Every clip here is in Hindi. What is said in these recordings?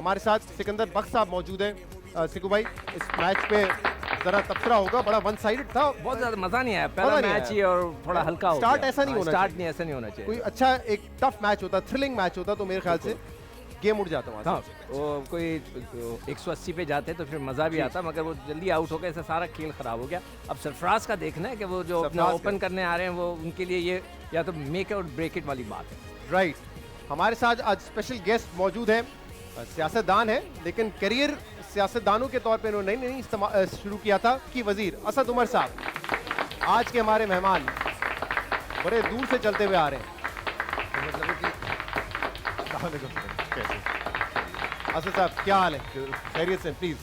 हमारे साथ सिकंदर बख्श साहब मौजूद हैं। सिकू भाई, इस मैच पे जरा तबसरा होगा, बड़ा वन साइडेड था, बहुत ज्यादा मजा नहीं आया, पहला मैच ही और थोड़ा हल्का हो स्टार्ट गया। ऐसा नहीं होना चाहिए, स्टार्ट नहीं ऐसा नहीं होना चाहिए। कोई अच्छा एक टफ मैच होता, थ्रिलिंग मैच होता तो मेरे ख्याल से गेम उड़ जाता वहाँ हाँ, से। वो कोई 180 पे जाते तो फिर मजा भी आता, मगर वो जल्दी आउट हो गए, ऐसा सारा खेल खराब हो गया। अब सरफराज का देखना है कि वो जो अपना ओपन करने आ रहे हैं, वो उनके लिए ये या तो मेक और ब्रेक इट वाली बात है। राइट, हमारे साथ आज स्पेशल गेस्ट मौजूद हैं, सियासतदान है, लेकिन करियर सियासतदानों के तौर पे उन्होंने नहीं शुरू किया था कि वजीर असद उमर साहब आज के हमारे मेहमान बड़े दूर से चलते हुए आ रहे हैं। असद साहब क्या हाल है? खैरियत से? प्लीज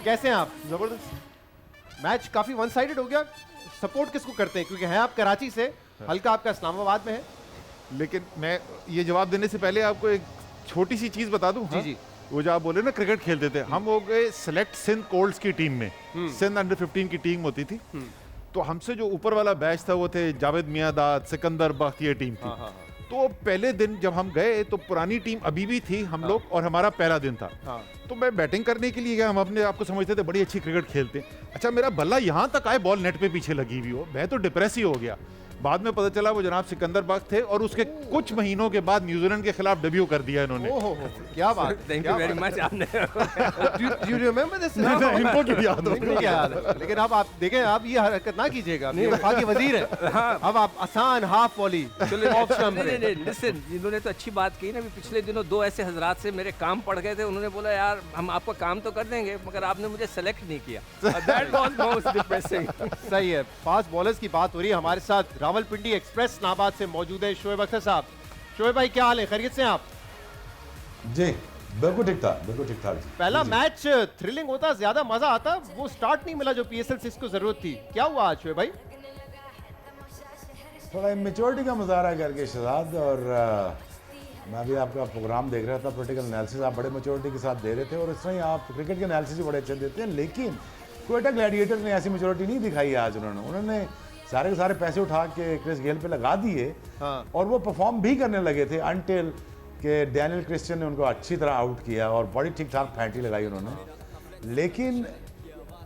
कैसे हैं आप? जबरदस्त मैच काफी वन साइडेड हो गया, सपोर्ट किसको करते हैं, क्योंकि हैं आप कराची से, हल्का आपका इस्लामाबाद में है। लेकिन मैं ये जवाब देने से पहले आपको एक छोटी सी चीज बता दूं। जी जी, वो जो आप बोले ना क्रिकेट खेलते थे, हम हो गए सेलेक्ट सिंध कोल्ड्स की टीम में। सिंध अंडर 15 की टीम होती थी, तो हमसे जो ऊपर वाला बैच था वो थे जावेद मियादाद, सिकंदर बख्श, ये टीम थी। तो पहले दिन जब हम गए तो पुरानी टीम अभी भी थी, हम लोग, और हमारा पहला दिन था। तो मैं बैटिंग करने के लिए गया, हम अपने आपको समझते थे बड़ी अच्छी क्रिकेट खेलते। अच्छा, मेरा बल्ला यहाँ तक आए, बॉल नेट पे पीछे लगी हुई हो, मैं तो डिप्रेस ही हो गया। बाद में पता चला वो जनाब सिकंदर बख्श थे, और उसके कुछ महीनों के बाद न्यूजीलैंड के खिलाफ डेब्यू कर दिया इन्होंने। क्या बात, थैंक यू वेरी मच। आपने यू रिमेंबर दिस? इनको क्यों याद हो? इनको क्या याद है? लेकिन अब आप देखें, आप ये हरकत ना कीजिएगा, आप ये वफाकी वजीर है। अब आप आसान हाफ वॉली ऑफ स्टंप पे। लिसन, इन्होंने तो अच्छी बात की ना, पिछले दिनों दो ऐसे हजरात से मेरे काम पड़ गए थे, उन्होंने बोला यार हम आपका काम तो कर देंगे मगर आपने मुझे सेलेक्ट नहीं किया। That was most depressing. सही है, फास्ट बॉलर्स की बात हो रही है। हमारे साथ रावलपिंडी एक्सप्रेस इस्लामाबाद से मौजूद है शोएब अख्तर साहब। शोएब भाई क्या हाल है? खैरियत से हैं आप? जी बिल्कुल ठीक था, बिल्कुल ठीक ठाक। पहला मैच थ्रिलिंग होता, ज्यादा मजा आता, वो स्टार्ट नहीं मिला जो PSL 6 को जरूरत थी। क्या हुआ आज शोएब भाई? थोड़ा मेच्योरिटी का मुजाहरा करके शहजाद, और मैं भी आपका प्रोग्राम देख रहा था, पॉलिटिकल एनालिसिस आप बड़े मेच्योरिटी के साथ दे रहे थे, और इस तरह ही आप क्रिकेट के एनालिसिस भी बड़े अच्छे देते हैं। लेकिन क्वेटा ग्लैडिएटर ने ऐसी मेच्योरिटी नहीं दिखाई आज। उन्होंने सारे के सारे पैसे उठा के क्रिस गेल पे लगा दिए, और वो परफॉर्म भी करने लगे थे अनटिल कि डैनियल क्रिस्टियन ने उनको अच्छी तरह आउट किया और बड़ी ठीक ठाक फैंटी लगाई उन्होंने। लेकिन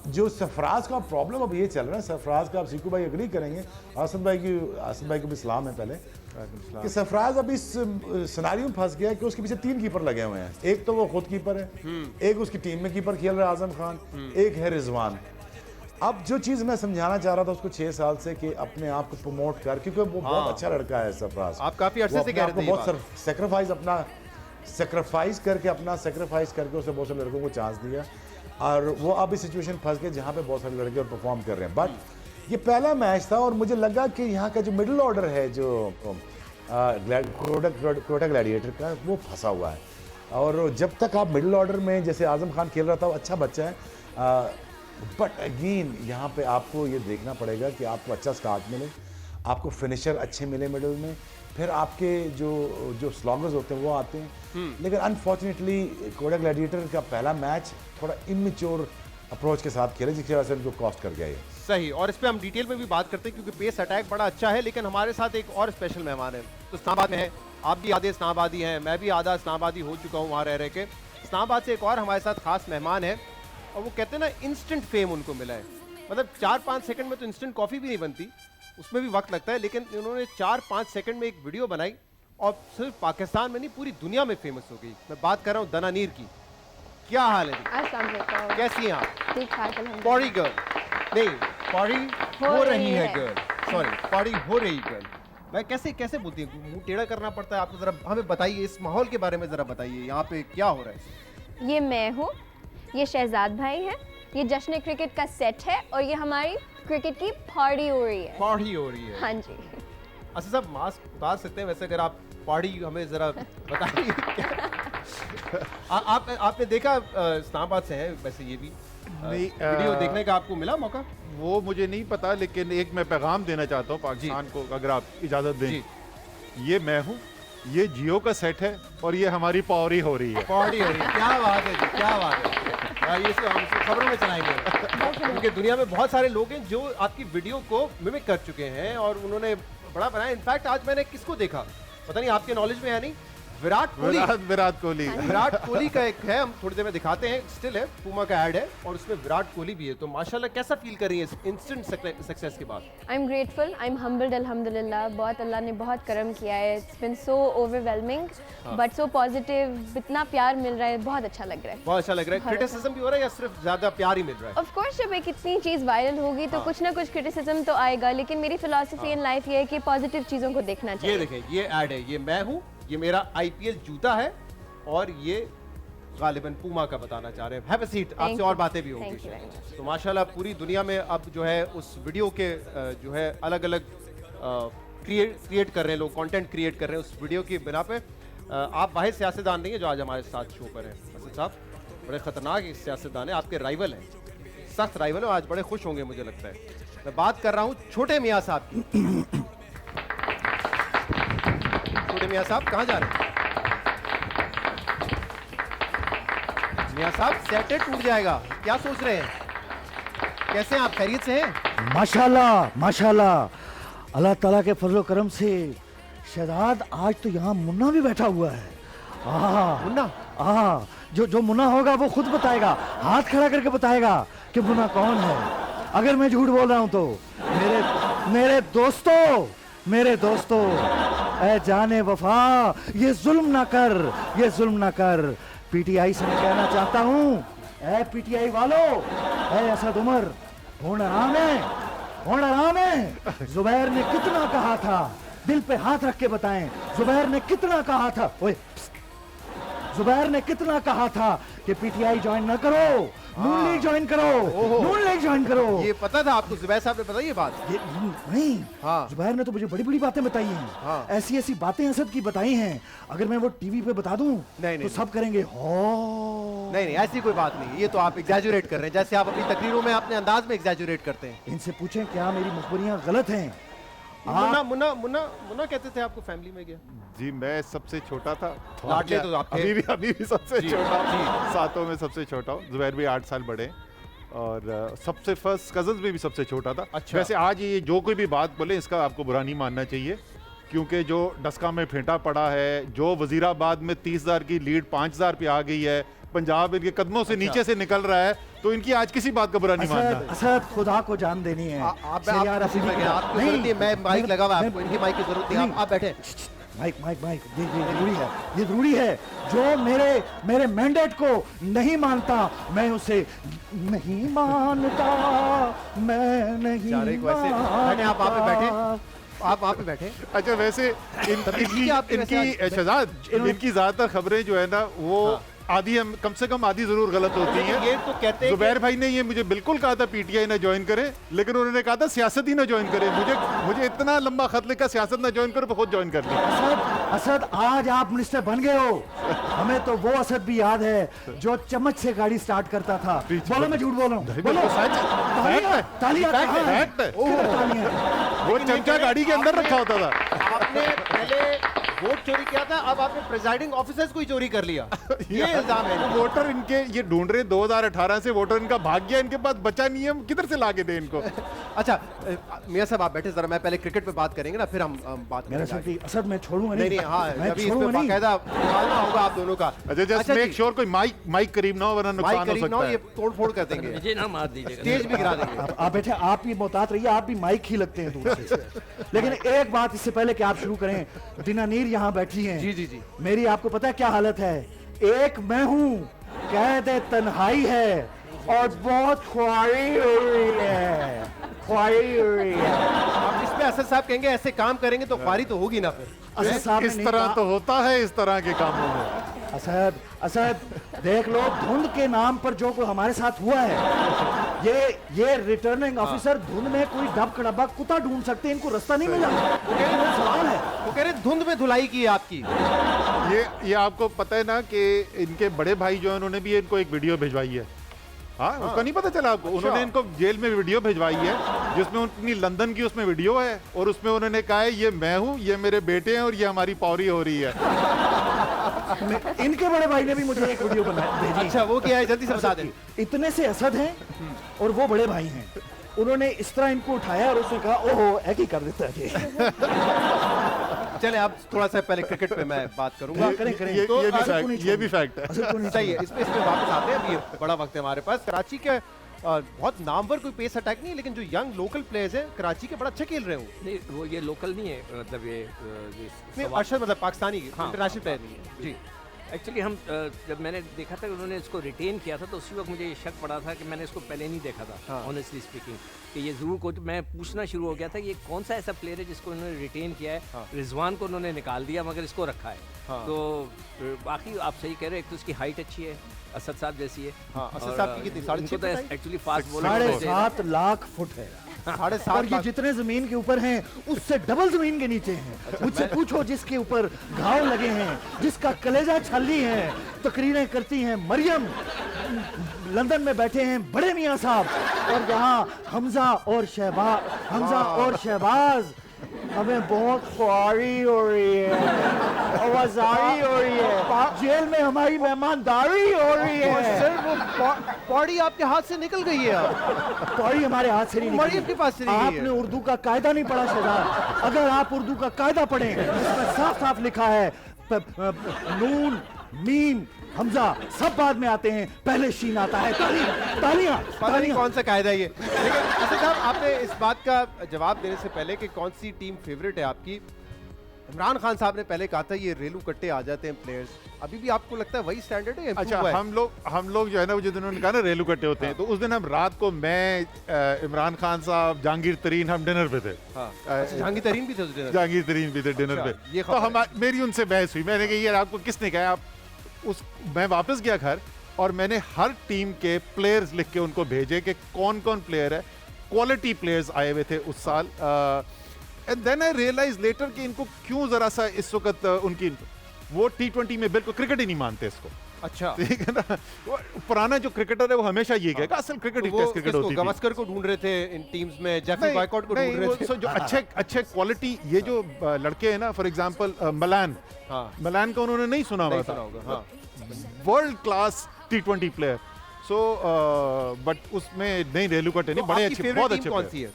जो सरफराज का प्रॉब्लम अब ये चल रहा है, सरफराज का, अब सीकू भाई एग्री करेंगे, असद भाई को भी सलाम है पहले, कि सरफराज अब इस सिनारियो में फंस गया है कि उसके पीछे 3 कीपर लगे हुए हैं। एक तो वो खुद कीपर है, एक उसकी टीम में कीपर खेल रहा है आजम खान, एक है रिजवान। अब जो चीज़ मैं समझाना चाह रहा था उसको 6 साल से, कि अपने आप को प्रमोट कर, क्योंकि वो बहुत अच्छा लड़का है सरफराज। आप काफी अरसे से कह रहे थे, बहुत सेक्रीफाइस करके उसने बहुत सारे लड़कों को चांस दिया, और वो अब इस सिचुएशन फंस गए जहाँ पे बहुत सारे लड़के और परफॉर्म कर रहे हैं। बट ये पहला मैच था, और मुझे लगा कि यहाँ का जो मिडिल ऑर्डर है, जो क्वेटा ग्लैडिएटर का, वो फंसा हुआ है। और जब तक आप मिडिल ऑर्डर में, जैसे आजम खान खेल रहा था, वो अच्छा बच्चा है, बट अगेन यहाँ पे आपको ये देखना पड़ेगा कि आपको अच्छा स्टार्ट मिले, आपको फिनिशर अच्छे मिले मिडिल में, फिर आपके जो स्लॉगर्स होते हैं वो आते हैं। लेकिन अनफॉर्चुनेटली कोटा ग्लैडिएटर का पहला मैच थोड़ा इमेच्योर अप्रोच के साथ खेले, जिसकी वजह से उनको कॉस्ट कर गया ये। सही, और इस पे हम डिटेल में भी बात करते हैं, क्योंकि पेस अटैक बड़ा अच्छा है। लेकिन हमारे साथ एक और स्पेशल मेहमान है, तो इस्लामाबाद में है, आप भी आधे इस्लामाबादी हैं, मैं भी आधा इस्लामाबादी हो चुका हूँ वहाँ रह के। इस्लामाबाद से एक और हमारे साथ खास मेहमान है, और वो कहते हैं ना इंस्टेंट फेम उनको मिला है। मतलब 4-5 सेकंड में तो इंस्टेंट कॉफ़ी भी नहीं बनती, उसमें भी वक्त लगता है, लेकिन उन्होंने 4-5 सेकंड में एक वीडियो बनाई और सिर्फ पाकिस्तान में नहीं पूरी दुनिया में फेमस हो गई। मैं बात कर रहा हूँ दनानीर की। क्या हाल है जी? अस्सलाम वालेकुम। कैसी हैं आप? ठीक ठाक अल्हम्दुलिल्लाह। पौड़ी गर्ल नहीं, पौड़ी हो रही है गर्ल, सॉरी, पौड़ी हो रही गर्ल। मैं कैसे बोलती हूँ, मुंह टेढ़ा करना पड़ता है आपको? जरा हमें बताइए, इस माहौल के बारे में जरा बताइए, यहाँ पे क्या हो रहा है? ये मैं हूँ, ये शहजाद भाई है, ये जश्न क्रिकेट का सेट है, और ये हमारी क्रिकेट की पार्टी हो रही है। पार्टी हो रही है? हाँ जी। अच्छा साहब, मास्क उतार सकते हैं वैसे, अगर आप पार्टी हमें जरा बताइए। आपने देखा, इस्लामाबाद से है वैसे, ये भी नहीं, वीडियो देखने का आपको मिला मौका? वो मुझे नहीं पता, लेकिन एक मैं पैगाम देना चाहता हूँ पाकिस्तान को, अगर आप इजाज़त दें। ये मैं हूँ, ये जियो का सेट है, और ये हमारी पावरी हो रही है। पार्टी हो रही है, क्या बात है जी, क्या बात है। ये हम खबरों में चलाएंगे, क्योंकि दुनिया में बहुत सारे लोग हैं जो आपकी वीडियो को मिमिक कर चुके हैं और उन्होंने बड़ा बनाया। इनफैक्ट आज मैंने किसको देखा, पता नहीं आपके नॉलेज में है नहीं, विराट कोहली। विराट कोहली का एक है, हम थोड़ी देर में दिखाते हैं, स्टिल है, पूमा का ऐड है और उसमें विराट कोहली भी है। तो माशाल्लाह कैसा फील कर रही है इस इंस्टेंट सक्सेस के बाद? I am grateful, I am humbled, अल्हम्दुलिल्लाह। बहुत अल्लाह ने बहुत करम किया है। It's been so overwhelming but so positive, इतना प्यार मिल रहा है, बहुत अच्छा लग रहा है। बहुत अच्छा लग रहा है। क्रिटिसिज्म भी हो रहा है या सिर्फ ज्यादा प्यार ही मिल रहा है? ऑफ कोर्स जब एक इतनी चीज़ वायरल होगी तो कुछ ना कुछ क्रिटिसिज्म तो आएगा, लेकिन मेरी फिलॉसफी इन लाइफ ये है कि पॉजिटिव चीज़ों को देखना चाहिए। ये देखें, ये ऐड है, ये मैं हूँ, ये मेरा आईपीएल जूता है और ये गालिबन पूमा का बताना चाह रहे हैं। हैव अ सीट, आपसे और बातें भी Thank you होंगी। very much. तो माशाल्लाह पूरी दुनिया में अब जो है उस वीडियो के जो है अलग अलग क्रिएट कर रहे हैं लोग, कंटेंट क्रिएट कर रहे हैं उस वीडियो की बिना पे। आप वाहिद सियासतदान नहीं है जो आज हमारे साथ शो पर हैं। असद साहब बड़े खतरनाक सियासतदान है, आपके राइवल हैं, सख्त राइवल है, आज बड़े खुश होंगे मुझे लगता है। मैं बात कर रहा हूँ छोटे मियाँ साहब की। छोटे मियाँ साहब कहाँ जा रहे हैं? मियाँ साहब सेटे टूट जाएगा, क्या सोच रहे हैं? कैसे हैं आप, खैरियत से हैं? माशाल्लाह माशाल्लाह, अल्लाह ताला के फजल करम से शहजाद आज तो यहाँ मुन्ना भी बैठा हुआ है। मुन्ना? जो मुन्ना होगा वो खुद बताएगा, हाथ खड़ा करके बताएगा कि मुन्ना कौन है। अगर मैं झूठ बोल रहा हूँ तो मेरे दोस्तों ऐ जाने वफा, ये जुल्म ना कर। पीटीआई से मैं कहना चाहता हूँ, ऐ पीटीआई वालों, ऐ असद उमर, होना आराम है। जुबैर ने कितना कहा था, दिल पे हाथ रख के बताएं, जुबैर ने कितना कहा था, जुबैर ने कितना कहा था कि पीटीआई ज्वाइन ना करो, नून लीग ज्वाइन करो। ये पता था आपको? जुबैर साहब ने बताई ये बात? ये नहीं, हाँ। जुबैर ने तो मुझे बड़ी बड़ी बातें बताई हैं। हाँ। ऐसी बातें असद की बताई हैं, अगर मैं वो टीवी पे बता दूं नहीं, तो सब करेंगे नहीं, ऐसी कोई बात नहीं। ये तो आप एग्जैजुरेट कर रहे हैं, जैसे आप अपनी तकरीरों में अपने अंदाज में एग्जैजुरेट करते हैं। इनसे पूछें क्या मेरी मुखबरियां गलत हैं। मुन्ना कहते थे आपको फैमिली में गया? जी मैं सबसे छोटा था, लाडले तो आप थे। अभी भी सबसे जी, छोटा जी। हूँ, सातों में सबसे छोटा हूँ। जुबैर भी 8 साल बड़े हैं और सबसे फर्स्ट कजन्स में भी सबसे छोटा था। अच्छा। वैसे आज ये जो कोई भी बात बोले इसका आपको बुरा नहीं मानना चाहिए, क्योंकि जो डस्का में फेंटा पड़ा है, जो वजीराबाद में 30,000 की लीड 5,000 पे आ गई है, पंजाब इनके कदमों से नीचे से निकल रहा है, तो इनकी आज किसी बात का बुरा नहीं मानना। असद खुदा को जान देनी है। आपको जरूरत नहीं है, मैं माइक लगा हुआ है, आपको इनकी माइक की जरूरत नहीं है, आप बैठे। माइक ये जरूरी है। जो मेरे मैंडेट को नहीं मानता मैं उसे नहीं मानता, मैं नहीं मानता। आप वहाँ पे बैठे, आप वहाँ पे बैठे। अच्छा वैसे इनकी शहजाद, इनकी ज्यादातर खबरें जो है ना वो आधी कम से कम आधी जरूर गलत होती है। ये तो कहते हैं जुबैर भाई ने ये मुझे बिल्कुल कहा था पीटीआई ना ज्वाइन करे, लेकिन उन्होंने कहा था सियासत ही ना ज्वाइन करे। मुझे इतना लंबा खत लिखा सियासत ना ज्वाइन करो, खुद ज्वाइन कर लिया। असद आज आप मिनिस्टर बन गए हो, हमें तो वो असद भी याद है जो चम्मच से गाड़ी स्टार्ट करता था। बोलो मैं झूठ बोल रहा हूँ? बोलो। वो चमचा गाड़ी के अंदर रखा होता था। आपने पहले वोट चोरी किया था, अब आपने प्रिजाइडिंग ऑफिसर्स को ही चोरी कर लिया, ये इल्जाम है। वोटर इनके ये ढूंढ रहे 2018 से वोटर इनका भाग गया, इनके पास बचा नहीं है, हम किधर से लाके दें इनको। अच्छा मियां साहब आप बैठे जरा, मैं पहले क्रिकेट पे बात करेंगे ना, फिर हम बात करेंगे। असद मैं छोड़ूंगा नहीं, हाँ अभी इसमें बाकायदा निकालना होगा आप दोनों का। अच्छा जस्ट मेक श्योर कोई माइक करीब ना हो, वरना नुकसान हो सकता है। ये तोड़ फोड़ कर देंगे, मुझे ना मार दीजिएगा, स्टेज भी गिरा देंगे। आप बैठे, आप भी मोहतात रहिए, आप भी माइक ही लगते हैं दूर से। लेकिन एक बात इससे पहले कि आप शुरू करें, दिनानीर यहाँ बैठी हैं। जी। मेरी आपको पता है क्या हालत है? एक मैं हूँ, कैद तन्हाई है और बहुत ख्वारी हो रही है। अब इस पे असद साहब कहेंगे ऐसे काम करेंगे तो ख्वारी तो होगी ना फिर। असद साहब ने इस नहीं तरह कहा। तो होता है इस तरह के कामों में। असद देख लो, धुंध के नाम पर जो कोई हमारे साथ हुआ है, ये रिटर्निंग ऑफिसर धुंध में कोई डब्बा कुत्ता ढूंढ सकते हैं, इनको रास्ता नहीं मिला। सवाल है, वो कह रहे धुंध में धुलाई की है आपकी। ये आपको पता है ना कि इनके बड़े भाई जो है उन्होंने भी इनको एक वीडियो भिजवाई है। हाँ, उसका नहीं पता चला आपको? उन्होंने इनको जेल में वीडियो भिजवाई है जिसमें उनकी लंदन की उसमें वीडियो है और उसमें उन्होंने कहा है ये मैं हूँ, ये मेरे बेटे हैं और ये हमारी पौरी हो रही है। इनके बड़े भाई ने भी मुझे एक वीडियो भेजी। अच्छा वो क्या है, जल्दी से बता दें। इतने से असद हैं और वो बड़े भाई हैं, उन्होंने इस तरह इनको उठाया और उसने कहा ओहो एक ही कर देता है। चले अब थोड़ा सा पहले क्रिकेट पे मैं बात करूंगा। ये भी फैक्ट है। सही है, इसमें वापस आते हैं। अभी ये बड़ा वक्त है हमारे पास। कराची के बहुत नामवर कोई पेस अटैक नहीं है, लेकिन जो यंग लोकल प्लेयर्स हैं कराची के बड़ा अच्छा खेल रहे हो। नहीं वो ये लोकल नहीं है, मतलब ये नहीं, अरशद मतलब पाकिस्तानी इंटरनेशनल प्लेयर नहीं है जी। एक्चुअली हम जब मैंने देखा था कि उन्होंने इसको रिटेन किया था तो उसी वक्त मुझे ये शक पड़ा था कि मैंने इसको पहले नहीं देखा था, ऑनेस्टली स्पीकिंग, कि ये ज़रूर कुछ मैं पूछना शुरू हो गया था कि ये कौन सा ऐसा प्लेयर है जिसको उन्होंने रिटेन किया है। रिजवान को उन्होंने निकाल दिया मगर इसको रखा है। तो बाकी आप सही कह रहे हो, एक तो उसकी हाइट अच्छी है, असद साहब जैसी है। असद साहब की कितनी? 6.5 actually fast bowler 7.5 lakh foot है। 7.5 और ये जितने जमीन के ऊपर हैं उससे डबल जमीन के नीचे हैं। मुझसे पूछो जिसके ऊपर घाव लगे हैं, जिसका कलेजा छल्ली है, तकरीरें करती हैं मरियम, लंदन में बैठे हैं बड़े मियाँ साहब, और यहाँ हमजा और शहबाज हमें बहुत ख्वारी हो रही है, आवाजारी हो रही है, जेल में हमारी मेहमानदारी हो रही है। सर वो पौड़ी आपके हाथ से निकल गई है। पौड़ी हमारे हाथ से नहीं निकली। मरियम के पास से नहीं गई है। आपने उर्दू का कायदा नहीं पढ़ा शहजाद। अगर आप उर्दू का कायदा पढ़ें इसमें साफ साफ लिखा है नून मीम हमजा सब बाद में आते हैं, पहले शीन आता है। तालियां पता नहीं कौन सा कायदा है ये। लेकिन असद साहब, आपने इस बात का जवाब देने से पहले कि कौन सी टीम फेवरेट है आपकी, इमरान खान साहब ने पहले कहा था ये रेलू कट्टे आ जाते हैं प्लेयर्स, अभी भी आपको लगता है वही स्टैंडर्ड है? अच्छा, हम लोग जो है ना, वो जिस दिन उन्होंने कहा ना रेलू कट्टे होते हैं, तो उस दिन हम रात को मैं इमरान खान साहब, जहांगीर तरीन, हम डिनर पे थे। जहांगीर तरीन भी थे उस डिनर? जहांगीर तरीन भी थे डिनर पे। तो मेरी उनसे बहस हुई, मैंने कहा यार आपको किसने कहा? आप मैं वापस गया घर और मैंने हर टीम के प्लेयर्स लिख के उनको भेजे कि कौन कौन प्लेयर है, क्वालिटी प्लेयर्स आए हुए थे उस साल। And then I realise later कि इनको क्यों जरा सा इस वक्त उनकी वो T20 में बिल्कुल क्रिकेट ही नहीं मानते इसको। अच्छा, ठीक है ना। वो पुराना जो क्रिकेटर है वो हमेशा ये कहेगा असल क्रिकेट टेस्ट क्रिकेट होती है। गवस्कर को ढूंढ रहे थे इन टीम्स में, जेफरी बॉयकॉट को ढूंढ रहे थे। जो अच्छे क्वालिटी ये जो लड़के हैं ना, फॉर एग्जांपल मलान का उन्होंने नहीं सुना हुआ था, world class T20 player. So but उसमें नहीं रेलू कट्टे नहीं, बड़े अच्छे, बहुत अच्छे। कौन सी है?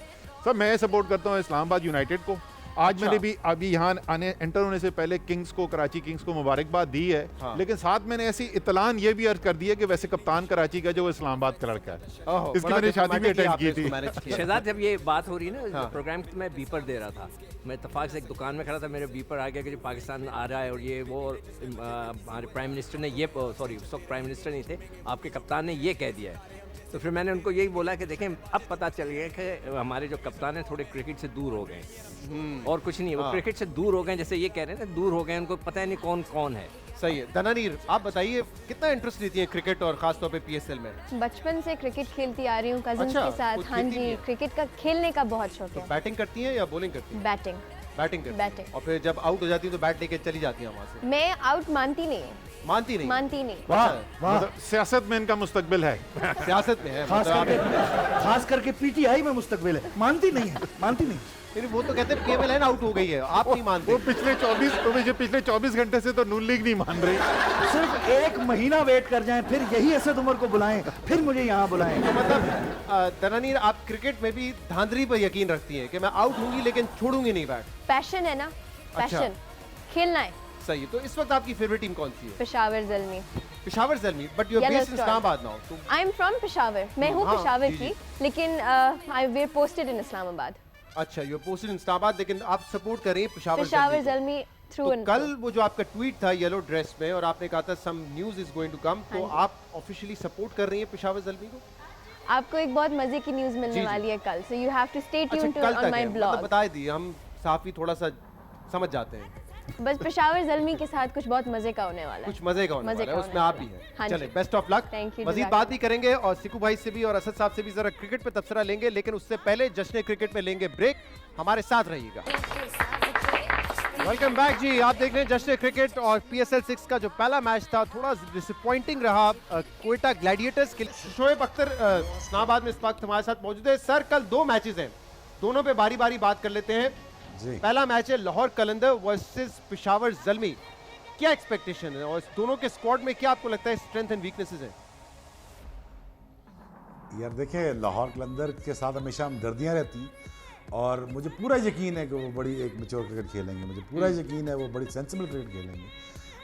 सर मैं सपोर्ट करता हूँ इस्लामाबाद यूनाइटेड को। आज मैंने भी अभी यहाँ एंटर होने से पहले किंग्स को, कराची किंग्स को मुबारकबाद दी है। लेकिन साथ मैंने ऐसी इतलान ये भी अर्ज कर दी है कि वैसे कप्तान कराची का जो वो इस्लामाबाद का लड़का है, इसकी मैंने शादी भी अटेंड की थी। शहजाद, जब ये बात हो रही है ना प्रोग्राम की, मैं बीपर दे रहा था, मैं इत्तेफाक से एक दुकान में खड़ा था, मेरे बीपर आ गया कि पाकिस्तान आ रहा है और ये वो, हमारे प्राइम मिनिस्टर ने ये, सॉरी उस वक्त प्राइम मिनिस्टर नहीं थे, आपके कप्तान ने ये कह दिया है। तो फिर मैंने उनको यही बोला कि देखें अब पता चल गया कि हमारे जो कप्तान हैं थोड़े क्रिकेट से दूर हो गए, और कुछ नहीं, वो क्रिकेट से दूर हो गए, जैसे ये कह रहे हैं ना दूर हो गए, उनको पता ही नहीं कौन कौन है। सही है। दनानीर, आप बताइए कितना इंटरेस्ट लेती है क्रिकेट और खासतौर पे PSL में? बचपन से क्रिकेट खेलती आ रही हूँ कजिन्स के साथ। हाँ जी, क्रिकेट का खेलने का बहुत शौक है। बैटिंग करती हैं या बॉलिंग करती हैं? बैटिंग करती हैं। और फिर जब आउट हो जाती है तो बैट लेके चली जाती हैं वहाँ से? मैं आउट मानती नहीं। मानती नहीं? मतलब सियासत में इनका मुस्तकबिल है। सियासत में है, खास करके PTI में मुस्तकबिल है। मानती नहीं। वो तो कहते हैं केवल है आउट हो गई है, आप नहीं मानते? वो पिछले 24 घंटे से तो नून लीग नहीं मान रही। सिर्फ एक महीना वेट कर जाएं, फिर यही असद उमर को बुलाएं, फिर मुझे यहाँ बुलाएं। तो मतलब दनानीर, आप क्रिकेट में भी धांधली पर यकीन रखती हैं कि मैं आउट होंगी लेकिन छोड़ूंगी नहीं बैट? पैशन है ना, पैशन, खेलना है। सही है। तो इस वक्त आपकी फेवरेट टीम कौन सी है? Peshawar Zalmi. Peshawar Zalmi, but you are based in Islamabad now. I am from Peshawar. मैं हूँ पेशावर की, लेकिन आई वे पोस्टेड इन इस्लामाबाद। अच्छा, you are posted in Islamabad, लेकिन आप सपोर्ट कर रही हैं पेशावर ज़ल्मी थ्रू एंड। कल वो जो आपका ट्वीट था येलो ड्रेस में और आपने कहा था some news is going to come, तो आप ऑफिशियली सपोर्ट कर रही हैं पेशावर ज़ल्मी को? आपको एक बहुत मजे की न्यूज़ मिलने वाली है कल, so you have to stay tuned to on my blog. बता दी, हम साफी थोड़ा सा समझ जाते हैं। बस पेशावर ज़ल्मी के साथ कुछ बहुत मजे का होने वाला है, कुछ मजे का होने वाला है, उसमें आप भी हैं। चले, बेस्ट ऑफ लक। मजीद बात भी करेंगे और सिकू भाई से भी और असद साहब से भी जरा क्रिकेट पे तबसरा लेंगे, लेकिन उससे पहले जश्न क्रिकेट में लेंगे ब्रेक। हमारे साथ रहिएगा। वेलकम बैक जी, आप देख रहे हैं जश्न क्रिकेट और PSL 6 का जो पहला मैच था थोड़ा डिसअपॉइंटिंग रहा क्वेटा ग्लैडिएटर्स के लिए। शोएब अख्तर इस्लामाबाद में इस वक्त हमारे साथ मौजूद है। सर, कल 2 मैचेस हैं, दोनों पे बारी बारी बात कर लेते हैं। पहला मैच है लाहौर कलंदर वर्सेस पेशावर ज़ल्मी। क्या एक्सपेक्टेशन है और इस दोनों के स्क्वाड में क्या आपको लगता है स्ट्रेंथ एंड वीकनेसेस हैं? यार देखिए, लाहौर कलंदर के साथ हमेशा हमदर्दियां रहती हैं, और मुझे पूरा यकीन है कि वो बड़ी एक मैच्योर क्रिकेट खेलेंगे, मुझे पूरा यकीन है वो बड़ी सेंसिबल क्रिकेट खेलेंगे।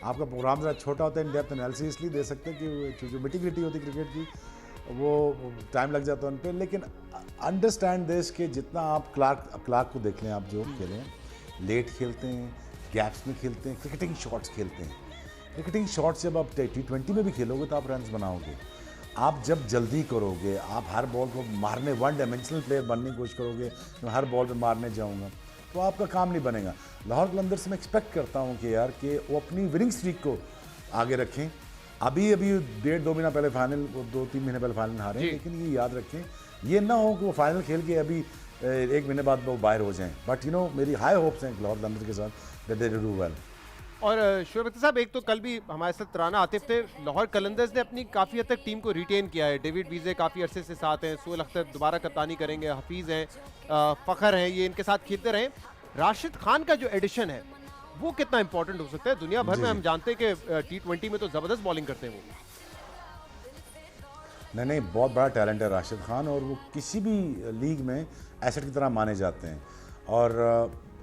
आपका प्रोग्राम ज़रा छोटा होता है, इन डेप्थ एनालिसिस इसलिए दे सकते हैं कि जो मिटी-ग्रिटी होती है क्रिकेट की वो टाइम लग जाता है उन पर। लेकिन अंडरस्टैंड दिस कि जितना आप क्लार्क को देख लें, आप जो खेलें, लेट खेलते हैं, गैप्स में खेलते हैं, क्रिकेटिंग शॉट्स खेलते हैं। क्रिकेटिंग शॉट्स जब आप T20 में भी खेलोगे तो आप रन्स बनाओगे। आप जब जल्दी करोगे, आप हर बॉल को मारने, वन डायमेंशनल प्लेयर बनने की कोशिश करोगे, मैं हर बॉल पे मारने जाऊंगा, तो आपका काम नहीं बनेगा। लाहौर कलंदर से मैं एक्सपेक्ट करता हूं कि यार कि वो अपनी विनिंग स्ट्रीक को आगे रखें। अभी 1.5-2 महीना पहले फाइनल, 2-3 महीने पहले फाइनल हारे, लेकिन ये याद रखें, ये ना हो कि वो फाइनल खेल के अभी 1 महीने बाद वो बाहर हो जाएं। बट मेरी हाई होप्स हैं लाहौर कलंदर के साथ दैट दे डू वेल। और शोएब अख्तर साहब, एक तो कल भी हमारे साथ राना आतिफ थे। लाहौर कलंदर्स ने अपनी काफ़ी हद तक टीम को रिटेन किया है। डेविड वीजे काफ़ी अरसे से साथ हैं, सोहेल अख्तर दोबारा कप्तानी करेंगे, हफीज़ हैं, फ़खर हैं, ये इनके साथ खेलते रहे। राशिद खान का जो एडिशन है वो कितना इंपॉर्टेंट हो सकता है? दुनिया भर में हम जानते हैं कि T20 में तो ज़बरदस्त बॉलिंग करते हैं वो। नहीं, बहुत बड़ा टैलेंट है राशिद खान, और वो किसी भी लीग में एसेट की तरह माने जाते हैं। और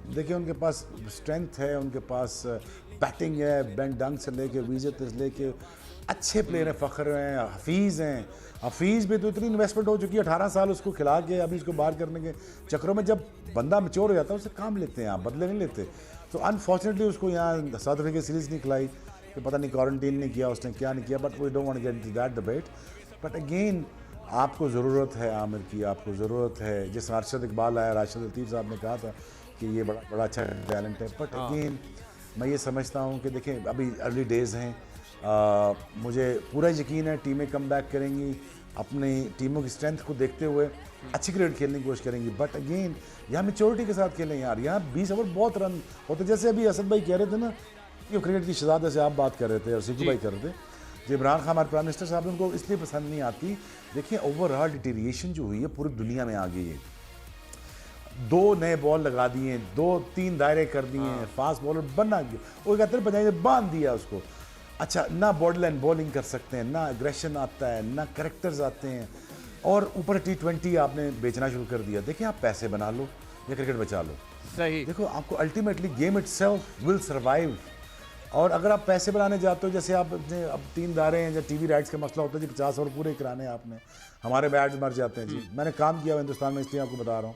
देखिए उनके पास स्ट्रेंथ है, उनके पास बैटिंग है, बेन डंग से लेके विजय से लेके अच्छे प्लेयर हैं, फ़खर हैं, हफीज़ हैं। हफीज़ भी तो इतनी इन्वेस्टमेंट हो चुकी है, 18 साल उसको खिला के अभी उसको बाहर करने के चक्करों में जब बंदा मैच्योर हो जाता है उससे काम लेते हैं, आप बदले नहीं लेते। तो अनफॉर्चुनेटली उसको यहाँ साउथ अफ्रीका सीरीज़ नहीं खिलाई, तो पता नहीं क्वारंटीन नहीं किया उसने, क्या नहीं किया, but we don't want to get into that debate. But again आपको ज़रूरत है आमिर की, आपको ज़रूरत है। जिस राशिद इकबाल आया, राशिद लतीफ़ साहब ने कहा था कि ये बड़ा अच्छा टैलेंट है। बट अगेन मैं ये समझता हूँ कि देखें अभी अर्ली डेज़ हैं, मुझे पूरा यकीन है टीमें कम बैक करेंगी, अपनी टीमों की स्ट्रेंथ को देखते हुए अच्छी क्रिकेट खेलने की कोशिश करेंगी। बट अगेन यहाँ मैच्योरिटी के साथ खेलें यार, यहाँ 20 ओवर बहुत रन होते। जैसे अभी असद भाई कह रहे थे ना कि क्रिकेट की शहजादा से आप बात कर रहे थे और सिद्धू भाई कर रहे थे, जो इमरान खान हमारे प्राइम मिनिस्टर साहब, उनको इसलिए पसंद नहीं आती। देखिए ओवरऑल डिटेरिएशन जो हुई है पूरी दुनिया में आ गई है। 2 नए बॉल लगा दिए, 2-3 दायरे कर दिए, फास्ट बॉलर बना गया, वो कहते हैं पंजाबी में बांध दिया उसको। अच्छा, ना बॉर्डर लाइन बॉलिंग कर सकते हैं, ना एग्रेशन आता है, ना करेक्टर्स आते हैं, और ऊपर T20 आपने बेचना शुरू कर दिया। देखिए आप पैसे बना लो या क्रिकेट बचा लो, सही। देखो आपको ultimately game itself will survive. और अगर आप पैसे बनाने जाते हो, जैसे आप अपने अब 3 दायरे हैं, या टीवी राइट्स का मसला होता है जी, 50 ओवर पूरे कराने आपने, हमारे बैट्स मर जाते हैं जी। मैंने काम किया हुआ हिंदुस्तान में, इसलिए आपको बता रहा हूँ।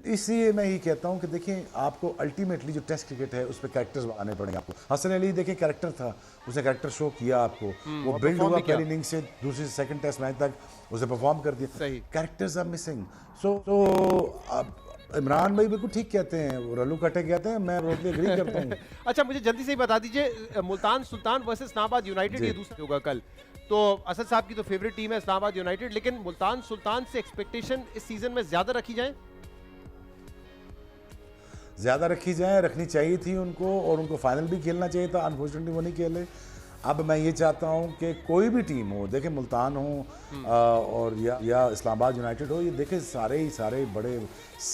इसलिए मैं ये कहता हूँ कि देखें आपको अल्टीमेटली जो टेस्ट क्रिकेट है उस पर कैरेक्टर्स बनाने पड़ेंगे आपको। हसन अली देखें कैरेक्टर था, उसने कैरेक्टर शो किया आपको, वो बिल्ड हुआ पहली इनिंग से दूसरी से सेकंड टेस्ट मैच तक उसे परफॉर्म कर दिया। Characters are missing. So Imran भाई बिल्कुल ठीक कहते हैं, वो रल्लू कटे कहते हैं, मैं रोटली एग्री करता हूँ। अच्छा, मुझे जल्दी से ही बता दीजिए, मुल्तान सुल्तान वर्सेस इस्लामाबाद यूनाइटेड ये दूसरा होगा कल। तो असद साहब की तो फेवरेट टीम है इस्लामाबाद यूनाइटेड, लेकिन मुल्तान सुल्तान से एक्सपेक्टेशन इस सीजन में ज्यादा रखी जाए? ज़्यादा रखी जाए, रखनी चाहिए थी उनको, और उनको फाइनल भी खेलना चाहिए था। अनफॉर्चुनेटली वो नहीं खेले। अब मैं ये चाहता हूँ कि कोई भी टीम हो, देखें मुल्तान हो और या इस्लामाबाद यूनाइटेड हो, ये देखें सारे बड़े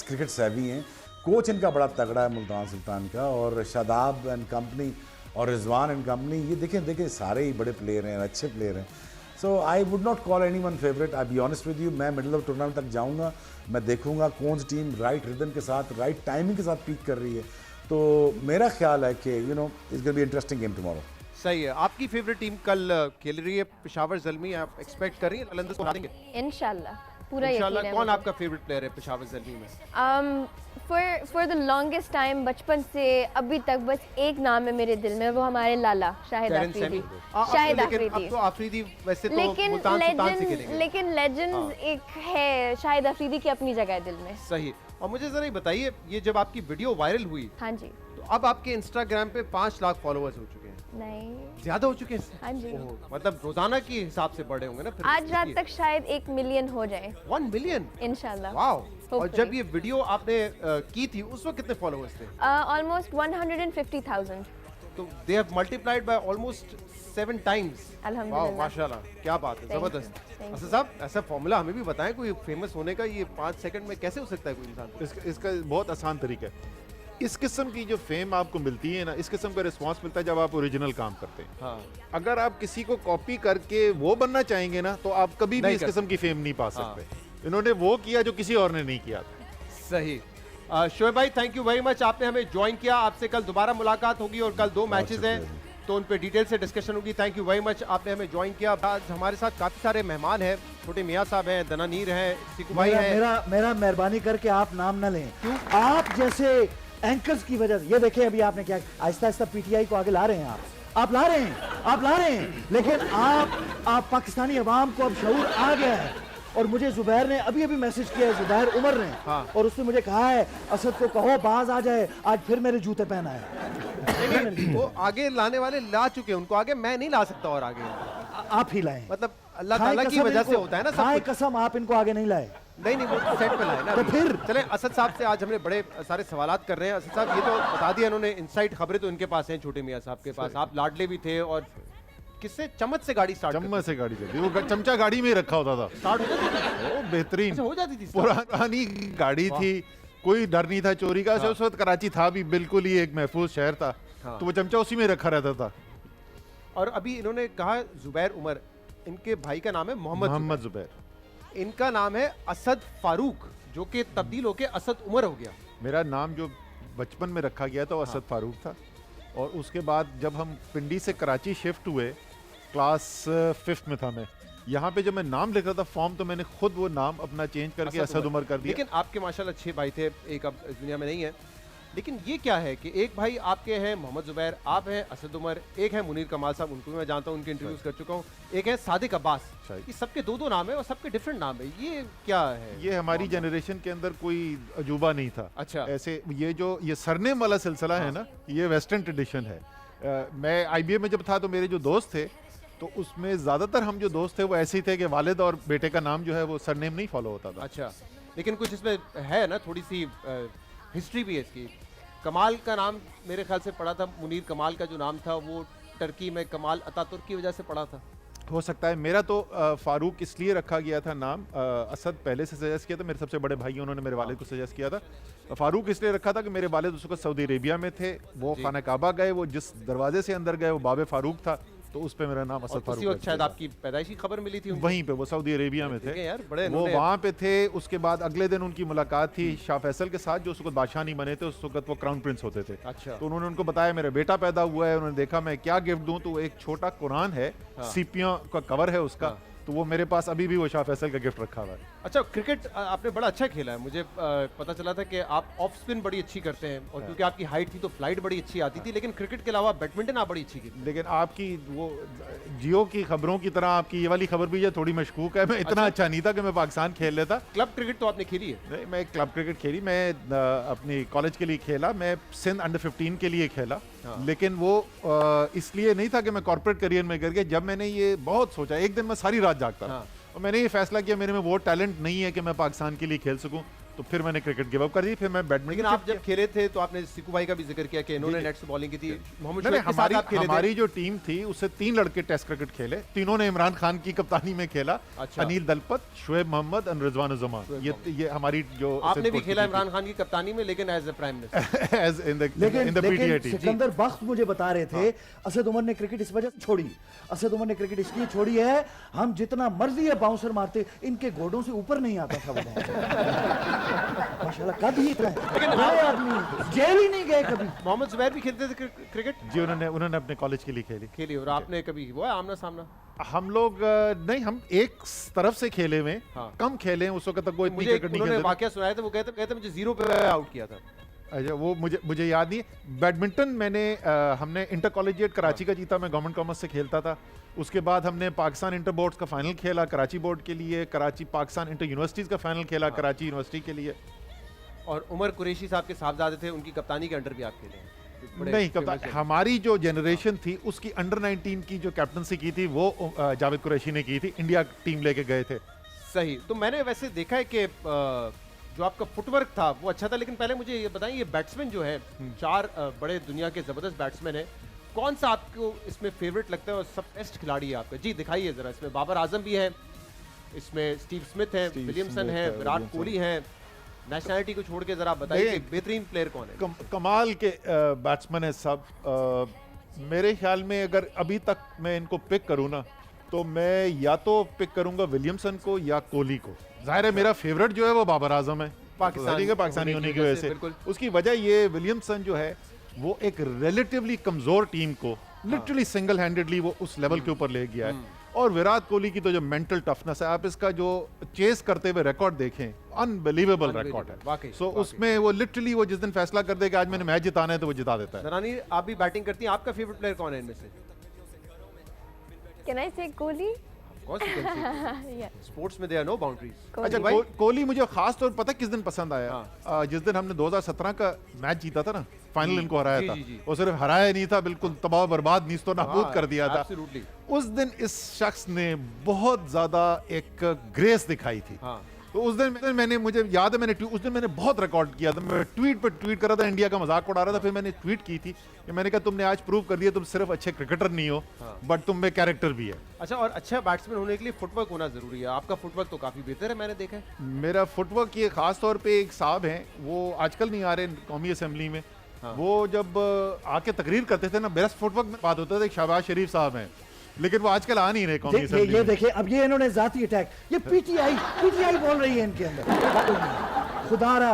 क्रिकेट सेवी हैं। कोच इनका बड़ा तगड़ा है मुल्तान सुल्तान का, और शादाब एंड कंपनी और रिजवान एंड कंपनी, ये देखें सारे ही बड़े प्लेयर हैं, अच्छे प्लेयर हैं। So I would not call any one favourite, I be honest with you. मैं मिडिल ऑफ टूर्नामेंट तक जाऊँगा, मैं देखूंगा कौन सी टीम राइट रिदम के साथ, राइट टाइमिंग के साथ पीक कर रही है। तो मेरा ख्याल है कि it's going be interesting game tomorrow. सही है। आपकी फेवरेट टीम कल खेल रही है पेशावर ज़ल्मी, आप एक्सपेक्ट कर रही हैं कलंदर्स को हरा देंगे? इंशाल्लाह, पूरा यकीन इंशाल्लाह। है कौन मुझे। आपका फेवरेट प्लेयर है पेशावर ज़ल्मी में? फॉर द लॉन्गेस्ट टाइम, बचपन से अभी तक बस एक नाम है मेरे दिल में, वो हमारे लाला शाहिद कैरन आफरीदी। सैमी। शाहिद लेकिन अब आफरीदी। तो आफरीदी वैसे तो मुल्तान सुल्तान से खेलेंगे। लेकिन लेजेंड्स एक है, शाहिद आफरीदी की अपनी जगह है दिल में। सही। और मुझे जरा ये बताइए, ये जब आपकी वीडियो वायरल हुई, हाँ जी। तो अब आपके इंस्टाग्राम पे 5 लाख फॉलोअर्स हो चुके हैं। नहीं, ज्यादा हो चुके हैं? हाँ जी। मतलब रोजाना के हिसाब से बढ़े होंगे ना फिर? आज रात तक शायद 1 मिलियन हो जाए। 1 मिलियन? इंशाल्लाह। वाओ। और Hopefully. जब ये वीडियो आपने की थी उस वक्त कितने फॉलोअर्स थे? ऑलमोस्ट 150,000। तो they have multiplied by almost 7 times. अल्हम्दुलिल्लाह। वाओ, माशाल्लाह, क्या बात है, Thank you. जबरदस्त। Thank असद साहब, ऐसा फॉर्मूला हमें भी बताएं, कोई फेमस होने का, ये 5 सेकंड में कैसे हो सकता है कोई इंसान? इसका बहुत आसान तरीका है। इस किस्म की जो फेम आपको मिलती है ना, इस किस्म का रिस्पांस मिलता है जब आप ओरिजिनल काम करते हैं। हाँ। अगर आप किसी को कॉपी करके वो बनना चाहेंगे ना, तो आप कभी भी नहीं इस कर किस्म की फेम नहीं पा सकते। इन्होंने वो किया जो किसी और ने नहीं किया था। सही। शोएब भाई थैंक यू वेरी मच, आपने हमें ज्वाइन किया। आपसे कल दोबारा मुलाकात होगी और कल 2 मैचेस हैं तो उन पे डिटेल से डिस्कशन होगी। थैंक यू वेरी मच, आपने हमें ज्वाइन किया। आज हमारे साथ काफी सारे मेहमान हैं, छोटे मियाँ साहब हैं, दनानीर हैं, सिकू भाई हैं। मेरा मेहरबानी करके आप नाम न लें। क्यों? आप जैसे एंकर्स की वजह से, ये देखें अभी आपने क्या आहिस्ता आहिस्ता पीटीआई को आगे ला रहे हैं। आप ला रहे हैं, लेकिन आप पाकिस्तानी अवाम को अब शऊर आ गया है। और मुझे जुबैर ने अभी मैसेज किया है, जुबैर उमर ने, हाँ। और उसने मुझे कहा है असद को कहो बाज आ जाए, आज फिर मेरे जूते पहना है। वो आगे लाने वाले ला चुके हैं, उनको आगे मैं नहीं ला सकता और आगे। आप ही लाएं, मतलब अल्लाह ताला की वजह से होता है ना सब कुछ। कसम आप इनको आगे नहीं लाए। नहीं वो सेट पे लाए ना। तो फिर चले असद साहब से आज हमने बड़े सारे सवालात कर रहे हैं। असद साहब ये तो बता दिया इन्होंने, इनसाइड खबरें तो इनके पास हैं, छोटे मियाँ साहब के पास। आप लाडले भी थे और किससे चम्मच से गाड़ी स्टार्ट चम्मच से गाड़ी चलती, वो चमचा गाड़ी में ही रखा होता था। स्टार्ट हो जाती थी? वो बेहतरीन अच्छा, हो जाती थी। पुरानी गाड़ी थी, कोई डर नहीं था चोरी का। उस वक्त कराची था भी बिल्कुल ही एक महफूज शहर था, तो वो चमचा उसी में रखा रहता था। और अभी इन्होंने कहा जुबैर उमर, इनके भाई का नाम है मोहम्मद जुबैर, इनका नाम है असद फारूक, जो कि तब्दील होके असद उमर हो गया। मेरा नाम जो बचपन में रखा गया था वो असद फारूक था। और उसके बाद जब हम पिंडी से कराची शिफ्ट हुए, क्लास 5th में था मैं, यहाँ पे जब मैं नाम लिख रहा था फॉर्म, तो मैंने खुद वो नाम अपना चेंज करके असद उमर कर दिया। लेकिन आपके माशाल्लाह 6 भाई थे, एक अब इस दुनिया में नहीं है। लेकिन ये क्या है कि एक भाई आपके हैं मोहम्मद जुबैर, आप हैं असद उमर, एक है मुनीर कमाल साहब, उनको भी मैं जानता हूँ, उनके इंटरव्यूज कर चुका हूँ, एक है सादिक अब्बास। ये सबके 2-2 नाम है और सबके डिफरेंट नाम है, ये क्या है? ये हमारी जनरेशन के अंदर कोई अजूबा नहीं था। अच्छा, ऐसे ये सरनेम वाला सिलसिला है ना, ये वेस्टर्न ट्रेडिशन है। मैं IBA में जब था तो मेरे जो दोस्त थे, तो उसमें ज़्यादातर हम जो दोस्त थे वो ऐसे ही थे कि वालिद और बेटे का नाम जो है वो सरनेम नहीं फॉलो होता था। अच्छा, लेकिन कुछ इसमें है ना, थोड़ी सी हिस्ट्री भी है इसकी। कमाल का नाम मेरे ख्याल से पढ़ा था, मुनीर कमाल का जो नाम था वो टर्की में कमाल अतातुर्क की वजह से पढ़ा था। हो सकता है। मेरा तो फारूक इसलिए रखा गया था नाम, असद पहले से सजेस्ट किया था, मेरे सबसे बड़े भाई उन्होंने मेरे वालिद को सजेस्ट किया था। फारूक इसलिए रखा था कि मेरे वालिद उस वक्त सऊदी अरेबिया में थे, वो खाना काबा गए, वो जिस दरवाजे से अंदर गए वो बाबे फारूक था, तो उस पे मेरा नाम असद फारूक। उसी वक्त शायद आपकी पैदाइशी खबर मिली थी, वहीं पे वो सऊदी अरेबिया में थे यार, बड़े वो वहाँ पे थे। उसके बाद अगले दिन उनकी मुलाकात थी शाह फैसल के साथ, जो उस वक्त बादशाह नहीं बने थे, उस वक्त वो क्राउन प्रिंस होते थे। अच्छा, तो उन्होंने उनको बताया मेरा बेटा पैदा हुआ है, उन्होंने देखा मैं क्या गिफ्ट दूं, तो एक छोटा कुरान है, सीपियां का कवर है उसका, तो वो मेरे पास अभी भी वो शाह फैसल का गिफ्ट रखा हुआ है। अच्छा, क्रिकेट आपने बड़ा अच्छा खेला है, मुझे पता चला था कि आप ऑफ स्पिन बड़ी अच्छी करते हैं, और क्योंकि आपकी हाइट थी तो फ्लाइट बड़ी अच्छी आती थी, लेकिन क्रिकेट के अलावा बैडमिंटन आप बड़ी अच्छी खेलते। लेकिन आपकी वो जियो की खबरों की तरह आपकी ये वाली खबर भी है थोड़ी मशकूक है। मैं इतना अच्छा नहीं था कि मैं पाकिस्तान खेल लेता। क्लब क्रिकेट तो आपने खेली है? नहीं, मैं क्लब क्रिकेट खेली, मैं अपनी कॉलेज के लिए खेला, मैं सिंध अंडर 15 के लिए खेला। लेकिन वो इसलिए नहीं था कि मैं कॉर्पोरेट करियर में कर गया। जब मैंने ये बहुत सोचा, एक दिन मैं सारी रात जागता था और मैंने ये फैसला किया मेरे में वो टैलेंट नहीं है कि मैं पाकिस्तान के लिए खेल सकूं, तो फिर मैंने क्रिकेट गिव अप कर दी। फिर मैं बैडमिंटन। लेकिन आप जब खेले थे तो आपने सिकू भाई का भी जिक्र किया कि इन्होंने नेट से बॉलिंग की थी। मोहम्मद नहीं, शोएब के साथ आप खेले थे? हमारी जो टीम थी उससे 3 लड़के टेस्ट क्रिकेट खेले, तीनों ने इमरान खान की कप्तानी में खेला। अच्छा। अनिल दलपत, शोएब मोहम्मद और रिजवान उज़्ज़मान, ये हमारी जो आपने भी खेला इमरान खान की कप्तानी में, लेकिन as a prime minister. As in the लेकिन टीम। सिकंदर बख्त मुझे बता रहे थे असद उमर ने क्रिकेट इस वजह से छोड़ी, असद उमर ने क्रिकेट इसलिए छोड़ी है, हम जितना मर्जी है बाउंसर मारते, इनके घोड़ों से ऊपर नहीं आता था वो। माशाल्लाह कद ही इतना है, आदमी जेल ही नहीं गए कभी। मोहम्मद जुबैर भी खेलते थे क्रिकेट? जी, उन्होंने अपने कॉलेज के लिए खेली। और आपने कभी हुआ आमना सामना? हम लोग नहीं, हम एक तरफ से खेले में कम खेले उस वक्त तक। वो इतनी क्रिकेट नहीं खेलते। वाकया सुनाया था, वो कहते मुझे 0 पे आउट किया था। अच्छा, वो मुझे याद नहीं। बैडमिंटन हमने इंटर कॉलेजिएट कराची का जीता, मैं गवर्नमेंट कॉमर्स से खेलता था। उसके बाद हमने पाकिस्तान इंटर बोर्ड्स का फाइनल खेला कराची बोर्ड के लिए, कराची पाकिस्तान इंटर यूनिवर्सिटीज़ का फाइनल खेला कराची यूनिवर्सिटी के लिए। और उमर कुरैशी साहब के साहबजादे थे, उनकी कप्तानी के अंडर भी आप खेले? नहीं, कप्तान हमारी जो जनरेशन थी उसकी अंडर 19 की जो कैप्टनसी की थी वो जावेद कुरैशी ने की थी, इंडिया टीम लेके गए थे। सही। तो मैंने वैसे देखा है कि जो आपका फुटवर्क था वो अच्छा था, लेकिन पहले मुझे ये बताएं, ये बैट्समैन जो है 4 बड़े दुनिया के जबरदस्त बैट्समैन है, कौन सा आपको इसमें फेवरेट लगता है और सब बेस्ट खिलाड़ी है आपका? जी दिखाइए जरा। इसमें बाबर आजम भी है, इसमें स्टीव स्मिथ है, विलियमसन है, विराट कोहली है, नेशनैलिटी को छोड़ के जरा बताइए बेहतरीन प्लेयर कौन है? कमाल के बैट्समैन है सब। मेरे ख्याल में अगर अभी तक मैं इनको पिक करूँ ना, तो मैं या तो पिक करूंगा विलियमसन को या कोहली को। जाहिर है मेरा फेवरेट जो है वो बाबर आजम है, पाकिस्तानी के पाकिस्तानी होने की वजह से। बिल्कुल। उसकी वजह ये विलियमसन जो है वो एक रिलेटिवली कमजोर टीम को लिटरली सिंगल हैंडेडली वो उस लेवल के ऊपर ले गया है। और विराट कोहली की तो जो मेंटल टफनेस है, आप इसका जो चेस करते हुए रिकॉर्ड देखें, अनबिलीवेबल रिकॉर्ड वाकई, है। सो वाकई। उसमें वो लिटरली वो जिस दिन फैसला कर दे कि आज मैंने मैच जिताना है तो वो जिता देता है। दनानी आप भी बैटिंग करती हैं, आपका फेवरेट प्लेयर कौन है इनमें से? Can I say Kohli? Yeah. Sports में देयर नो बाउंड्रीज। अच्छा, भाई कोहली मुझे खास तौर पता किस दिन पसंद आया? जिस दिन हमने 2017 का मैच जीता था ना, फाइनल इनको हराया जी, था। जी, जी। वो सिर्फ हराया नहीं था, बिल्कुल तबाह बर्बाद नीस्तो नाबूद कर दिया था। एब्सोल्युटली। उस दिन इस शख्स ने बहुत ज्यादा एक ग्रेस दिखाई थी। हाँ। तो उस दिन मैंने, मुझे याद है, उस दिन मैंने बहुत रिकॉर्ड किया था। मैं ट्वीट पर ट्वीट कर रहा था, इंडिया का मजाक उड़ा रहा था। फिर मैंने ट्वीट की थी कि मैंने कहा तुमने आज प्रूव कर दिया तुम सिर्फ अच्छे क्रिकेटर नहीं हो, बट तुम में कैरेक्टर भी है। अच्छा, और अच्छा बैट्समैन होने के लिए फुटवर्क होना जरूरी है। आपका फुटवर्क तो काफी बेहतर है, मैंने देखा है। मेरा फुटवर्क ये खास तौर पे एक साहब हैं, वो आजकल नहीं आ रहे कौमी असेंबली में। वो जब आके तकरीर करते थे ना, मेरा फुटवर्क में बात होता था। एक शहबाज शरीफ साहब हैं, लेकिन वो आजकल आ नहीं रहे कौमी असेंबली ये में। देखिए, अब ये इन्होंने जाती अटैक, ये पीटीआई बोल रही है इनके अंदर। खुदारा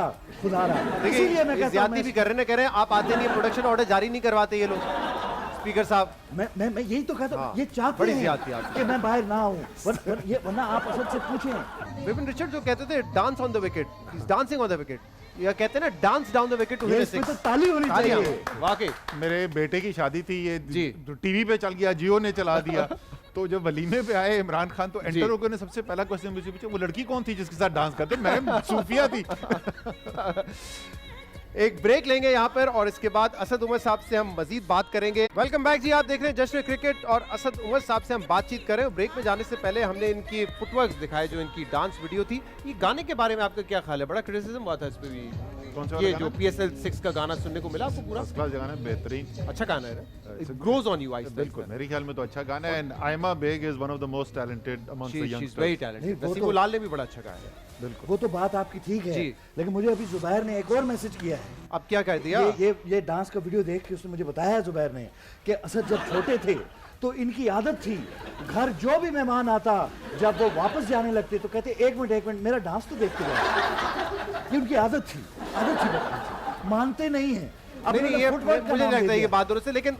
इसीलिए मैं कहता हूं, ज्यादती भी कर रहे हैं, आप आते नहीं, प्रोडक्शन ऑर्डर जारी नहीं करवाते ये लोग। स्पीकर साहब, मैं यही तो कहता हूं, हाँ, ये चाहते बड़ी हैं ज्यादती आपकी। कि मैं बाहर ना आऊं, वरना आप असद से पूछें। विपिन रिचर्ड जो कहते थे dance on the wicket, he is dancing on the wicket, या कहते हैं ना dance down the wicket to hit इसमें तो ताली होनी चाहिए। वाकई। मेरे बेटे की शादी थी, ये जी। टीवी पे चल गया, जियो ने चला दिया। तो जब वलीमे पे आए इमरान खान, तो एंटर होकर ने सबसे पहला क्वेश्चन मुझसे पूछा, वो लड़की कौन थी जिसके साथ डांस करते? मैं सूफिया थी। एक ब्रेक लेंगे यहाँ पर और इसके बाद असद उमर साहब से हम मजीद बात करेंगे। वेलकम बैक जी, आप देख रहे हैं जश्न क्रिकेट और असद उमर साहब से हम बातचीत कर रहे हैं। ब्रेक में जाने से पहले हमने इनकी फुटवर्क दिखाए, जो इनकी डांस वीडियो थी। ये गाने के बारे में आपका क्या ख्याल है? बड़ा क्रिटिसिज्म हुआ था इस पे भी। कौन सा ये वाला जो गाना? PSL 6 का गाना सुनने को मिला आपको? पूरा फर्स्ट क्लास गाना है, बेहतरीन। अच्छा गाना है ना? It grows on you. बिल्कुल, मेरे ख्याल में तो अच्छा गाना है। And Aima Baig is one of the most talented amongst the she is youngsters. Very नहीं, टैलेंटेड। वो नसीब तो- लाल ने भी बड़ा अच्छा गाया है। वो तो बात आपकी ठीक है, जी। लेकिन मुझे अभी जुबैर ने एक और मैसेज किया है। अब क्या कर दिया? ये डांस का वीडियो देख के उसने मुझे बताया, जुबैर ने, कि असद जब छोटे थे तो इनकी आदत थी, घर जो भी मेहमान आता, जब वो वापस जाने लगते तो कहते एक मिनट मेरा डांस तो देखते जाओ। ये उनकी आदत थी बचपन से। मानते नहीं है। अब नहीं, ये फुटवर्क का मुझे नाम लगता दे है ये दिया। बात दुरुस्त है, लेकिन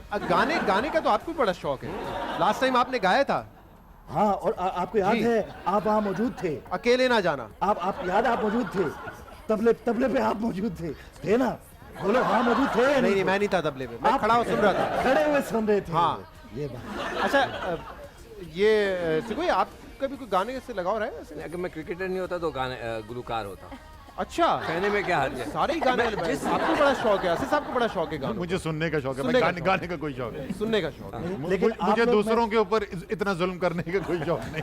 गाने का तो आपको भी बड़ा शौक है। लास्ट टाइम आपने गाया था, हाँ, और आपको याद जी। है आप वहाँ मौजूद थे। अकेले ना जाना। आप याद, आप मौजूद थे, तबले पे आप मौजूद थे ना? बोलो हाँ मौजूद थे या नहीं, थे? मैं नहीं था तबले पे, मैं आप खड़ा हुआ सुन रहा था। खड़े हुए सुन रहे थे। हाँ। ये बात। अच्छा, ये कोई आप कभी कोई गाने से लगाव रहा है वैसे? अगर मैं क्रिकेटर नहीं होता तो गाने गुलकार होता। अच्छा, कहने में क्या हर्ज है? सारे ही गाने वाले भाई। आपको बड़ा शौक है, असद साहब को बड़ा शौक है गानों मुझे सुनने का शौक है, सुनने का गाने शौक। गाने का कोई शौक नहीं। का, सुनने का शौक है। लेकिन आप मुझे लोग- दूसरों के ऊपर इतना जुल्म करने का कोई शौक नहीं।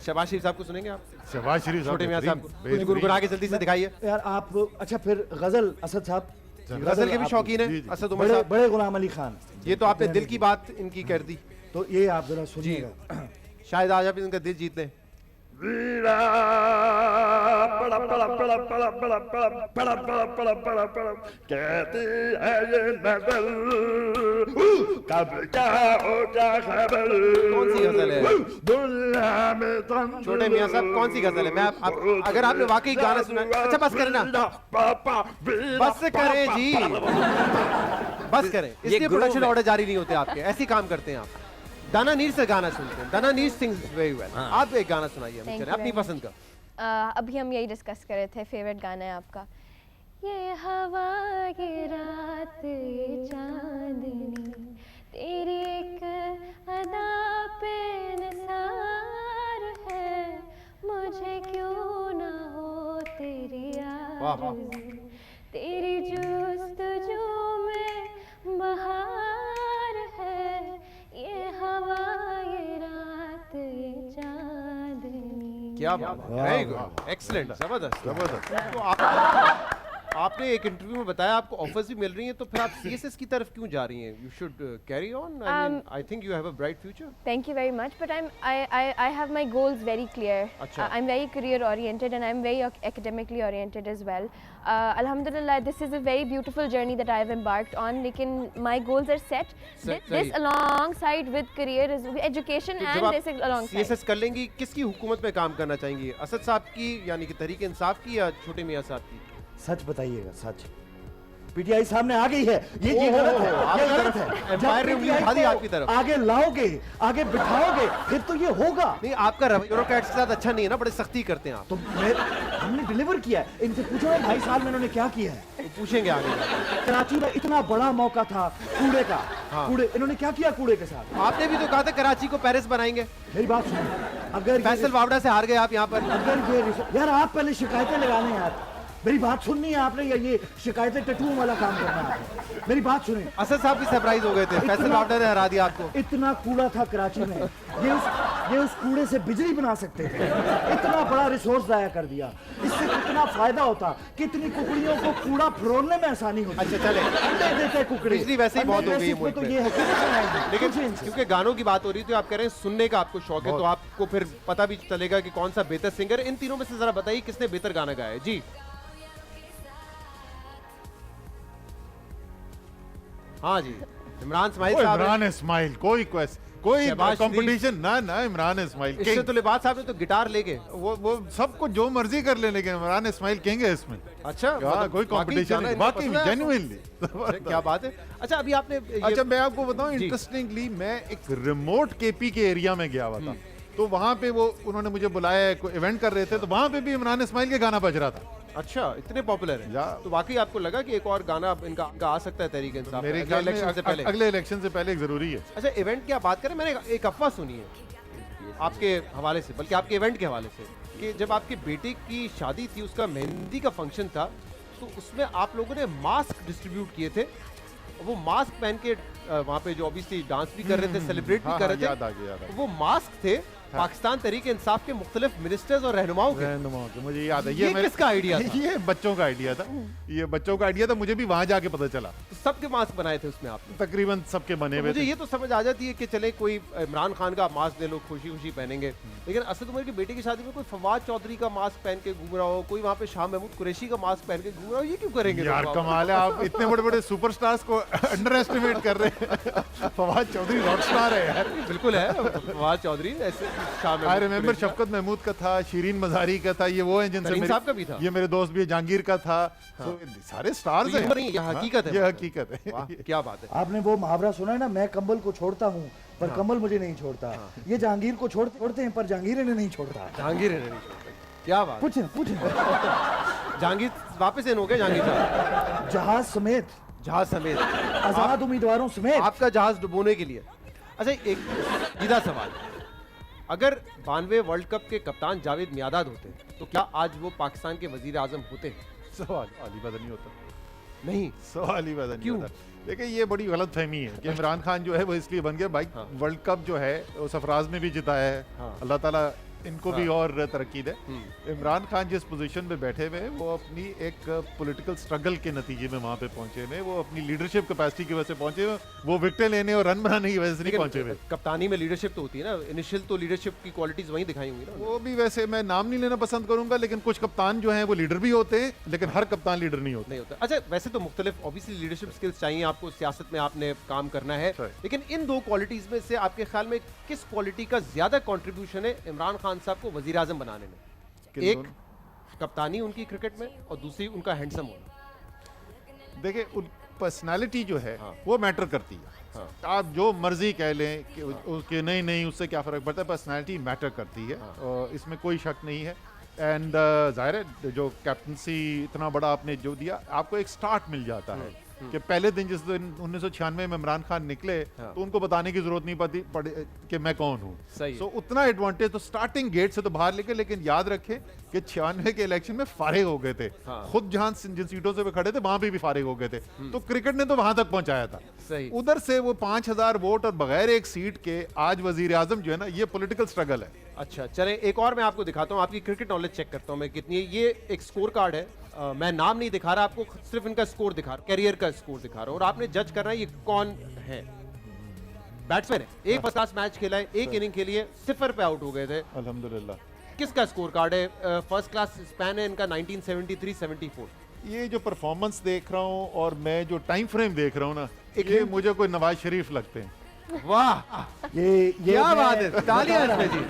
शहबाज शरीफ साहब को सुनेंगे आप? शहबाज शरीफ साहब छोटे मियां साहब को बेहतरीन, कुछ गुनगुना के जल्दी से दिखाइए। यार आप, अच्छा फिर गजल, असद साहब गजल के भी आप- शौकीन जी, है जी। असद उमर बड़े साहब। बड़े गुलाम अली खान। ये तो आपने दिल की बात इनकी कर दी। तो ये आप जरा सुनिएगा। शायद आज आप इनका दिल जीत लें। कहती है ये नजर कब क्या हो जा खबर। कौन सी गजल है? दुनिया में छोटे मियां साहब, कौन सी गजल है? मैं अगर आपने वाकई गाना सुना, अच्छा बस करें ना, बस करें जी, बस करें। इसलिए ग्रुप प्रोडक्शन है। ऑर्डर जारी नहीं होते आपके, ऐसे काम करते हैं आप। दाना नीर से गाना सुनते हैं, दाना नीर सिंग्स वेरी वेल। आप एक गाना सुनाइए हमें, Thank चलें, you अपनी very पसंद का। अभी हम यही डिस्कस कर रहे थे, फेवरेट गाना है आपका। ये हवा ये रात ये चांदनी तेरी एक अदा पे निसार है, मुझे क्यों ना हो तेरी वाह, वाह। आरज़ू, तेरी जुस्तजू में बहार है, ये हवा ये रात ये चांदनी। क्या बात है, वेरी गुड, एक्सीलेंट, जबरदस्त। जबरदस्त। तो आपने एक इंटरव्यू में बताया आपको ऑफर्स भी मिल रही हैं, तो फिर आप सीएसएस की तरफ क्यों जा रही हैं? You should carry on, I think you have a bright future. Thank you very much, but I have my goals very clear. Achha. I'm very career oriented and I'm very academically oriented as well. Alhamdulillah, this is a very beautiful journey that I have embarked on. लेकिन my goals are set. This alongside with career is education तो जब and आप this alongside. सीएसएस कर लेंगी, किसकी हुकूमत में काम करना चाहेंगी? असद साहब की यानी कि तहरीक इंसाफ की या छोटे मियां साहब की? सच बताइएगा, सच। पीटीआई सामने आ गई है, ये गलत है, ये गलत है। एम्पायर ने उंगली उठा दी आपकी तरफ। आगे लाओगे, आगे बिठाओगे, फिर तो ये होगा। नहीं, आपका रवैया यूरोक्रेट्स के साथ अच्छा नहीं है ना, बड़े सख्ती करते हैं आप। तो हमने डिलीवर किया है। इनसे पूछो 2.5 साल में इन्होंने क्या किया है। तो पूछेंगे आगे। कराची में इतना बड़ा मौका था कूड़े का, कूड़े इन्होंने क्या किया कूड़े के साथ? आपने भी तो कहा था कराची को पेरिस बनाएंगे। मेरी बात सुनो, अगर फैसल वावड़ा से हार गए आप यहाँ पर। अगर ये यार आप पहले शिकायतें लगा लें यार, मेरी बात सुननी है आपने, या ये शिकायतें टटू वाला काम करना है आपको? मेरी बात सुनिए। असद साहब भी सरप्राइज हो गए थे, फैसल वावड़ा ने हरा दिया आपको। इतना कूड़ा था कराची में, ये उस कूड़े से बिजली बना सकते थे। इतना बड़ा रिसोर्स जाया कर दिया, इससे कितना फायदा होता, कितनी कुकड़ियों को कूड़ा फरोलने में आसानी होती। अच्छा चले, अंडे देते कुकड़े, बिजली वैसे ही बहुत हो गई है मुल्क तो में। ये है लेकिन क्योंकि गानों की बात हो रही थी, आप कह रहे हैं सुनने का आपको शौक है, तो आपको फिर पता भी चलेगा कि कौन सा बेहतर सिंगर। इन तीनों में से जरा बताइए किसने बेहतर गाना गाया है? जी हाँ जी, इमरान इस्माइल साहब। इमरान इस्माइल, कोई शहबाज कंपटीशन ना इमरान इस्माइल इससे तो लिबास साहब ने तो गिटार लेके वो सबको जो मर्जी कर ले, लेकिन इमरान इस्माइल किंग है इसमें। अच्छा कोई वाकई कंपटीशन गाना नहीं, इनको वाकई पसंद है आपको? जेन्युइनली। क्या बात है। अच्छा अभी आपने अच्छा मैं आपको बताऊं, जी। इंटरेस्टिंगली मैं एक रिमोट केपी के एरिया में गया हुआ था, तो वहां पे वो उन्होंने मुझे बुलाया, कोई इवेंट कर रहे थे, तो वहां पे भी इमरान इस्माइल के गाना बज रहा था। अच्छा इतने पॉपुलर है, या। तो वाकई आपको लगा कि एक और गाना इनका आ सकता है तहरीक इंसाफ मेरे अगले ख्याल में इलेक्शन से पहले? अगले इलेक्शन से पहले एक जरूरी है। अच्छा इवेंट की आप बात करें, मैंने एक अफवाह सुनी है आपके हवाले से, बल्कि आपके इवेंट के हवाले से, कि जब आपके बेटे की शादी थी, उसका मेहंदी का फंक्शन था, तो उसमें आप लोगों ने मास्क डिस्ट्रीब्यूट किए थे। वो मास्क पहन के वहाँ पे जो ऑब्वियसली डांस भी कर रहे थे, सेलिब्रेट भी कर रहे थे, याद आ गया। वो मास्क थे पाकिस्तान तहरीक इंसाफ के मुख्तलिफ मिनिस्टर्स और रहनुमाओं के। मुझे याद है, ये किसका आइडिया था? ये बच्चों का आइडिया था, ये बच्चों का आइडिया था, मुझे भी वहां जाके पता चला। तो सबके मास्क बनाए थे उसमें आपने? तकरीबन सबके बने तो हुए मुझे थे। ये तो समझ आ जाती है कि चले कोई इमरान खान का मास्क दे लो, खुशी खुशी पहनेंगे, लेकिन असद उमर के बेटे की शादी में कोई फवाद चौधरी का मास्क पहन के घूम रहा हो, कोई वहाँ पे शाह महमूद कुरैशी का मास्क पहन के घूम रहा हो, ये क्यों करेंगे यार लोग? कमाल है, आप इतने बड़े बड़े सुपरस्टार्स को अंडर एस्टिमेट कर रहे हैं। फवाद चौधरी रॉक स्टार है यार। बिल्कुल है फवाद चौधरी, ऐसे शाह महमूद, आई रिमेंबर कुरैशी का। शफकत महमूद का था, शीरीन मज़ारी का था, ये वो हैं जिनसे करीम साहब का भी था। ये मेरे दोस्त भी है, जहांगीर का था। तो सारे स्टार्स तो ये हैं। नहीं, ये हकीकत है। ये हकीकत है। वाह, क्या बात है। आपने वो मुहावरा सुना है ना, मैं कंबल को छोड़ता हूँ पर कमल मुझे नहीं छोड़ता। ये जहांगीर को छोड़ते हैं पर जहांगीर इन्हें नहीं छोड़ता। जहांगीर है नहीं छोड़ते। क्या बात। पूछें जहांगीर वापस इन हो गए, जहांगीर साहब जहाज समेत, जहाज समेत, आजाद उम्मीदवारों समेत। आपका जहाज डुबोने के लिए। अच्छा एक सीधा सवाल, अगर 92 वर्ल्ड कप के कप्तान जावेद मियादाद होते तो क्या आज वो पाकिस्तान के वजीर आजम होते? सवाल अली पैदा नहीं होता, नहीं। सवाल ही पैदा नहीं क्यों? होता। देखिए ये बड़ी गलत फहमी है कि इमरान खान जो है वो इसलिए बन गया भाई। वर्ल्ड कप जो है वो सरफराज ने भी जिताया है, अल्लाह ताला इनको भी और तरक्की दे। इमरान खान जिस पोजीशन पे बैठे हुए हैं, वो अपनी एक पॉलिटिकल स्ट्रगल के नतीजे में वहां पे पहुंचे हुए, वो अपनी लीडरशिप कैपेसिटी की वजह से पहुंचे हुए, वो विकेटें लेने और रन बनाने की वजह से नहीं पहुंचे हुए। कप्तानी में लीडरशिप तो होती है ना, इनिशियल तो लीडरशिप की क्वालिटीज वहीं दिखाई होंगी ना। वो भी वैसे मैं नाम नहीं लेना पसंद करूंगा, लेकिन कुछ कप्तान जो हैं वो लीडर भी होते हैं, लेकिन हर कप्तान लीडर नहीं होता। नहीं होता। अच्छा वैसे तो मुख्तलिफ ऑब्वियसली लीडरशिप स्किल्स चाहिए आपको, सियासत में आपने काम करना है, लेकिन इन दो क्वालिटीज में से आपके ख्याल में किस क्वालिटी का ज्यादा कंट्रीब्यूशन है इमरान खान साहब को वजीर आजम बनाने में? एक कप्तानी उनकी क्रिकेट में और दूसरी उनका हैंडसम होना। देखिए उन पर्सनालिटी जो है वो मैटर करती है। आप जो मर्जी कह लें कि उसके नहीं उससे क्या फर्क पड़ता है, पर्सनालिटी मैटर करती है और इसमें कोई शक नहीं है। एंड जाहिर है जो कैप्टनसी इतना बड़ा आपने जो दिया, आपको एक स्टार्ट मिल जाता है कि पहले दिन जिस दिन 1996 में इमरान खान निकले तो उनको बताने की जरूरत नहीं पड़ी कि मैं कौन हूँ। सो उतना एडवांटेज तो स्टार्टिंग गेट से तो बाहर लेके, लेकिन याद रखें कि 96 के इलेक्शन में फारिग हो गए थे। खुद जहां जिन सीटों से वे खड़े थे वहां भी फारिग हो गए थे, तो क्रिकेट ने तो वहां तक पहुंचाया था। उधर से वो 5000 वोट और बगैर एक सीट के आज वजीर आजम जो है ना, ये पॉलिटिकल स्ट्रगल है। अच्छा चले एक और मैं आपको दिखाता हूँ, आपकी क्रिकेट नॉलेज चेक करता हूँ मैं कितनी है। ये एक स्कोर कार्ड है मैं नाम नहीं दिखा रहा आपको, सिर्फ इनका स्कोर दिखा रहा हूं, कैरियर का स्कोर दिखा रहा हूं, और आपने जज करना है ये कौन है। बैट्समैन है, एक फर्स्ट क्लास मैच खेला है, एक इनिंग खेली है, 0 पे आउट हो गए थे। अल्हम्दुलिल्लाह। किसका स्कोर कार्ड है? फर्स्ट क्लास स्पैन है इनका 1973-74। ये जो परफॉर्मेंस देख रहा हूँ और मैं जो टाइम फ्रेम देख रहा हूँ ना, ये मुझे कोई नवाज शरीफ लगते हैं। वाह, ये क्या बात है, तालियां इसमें जी,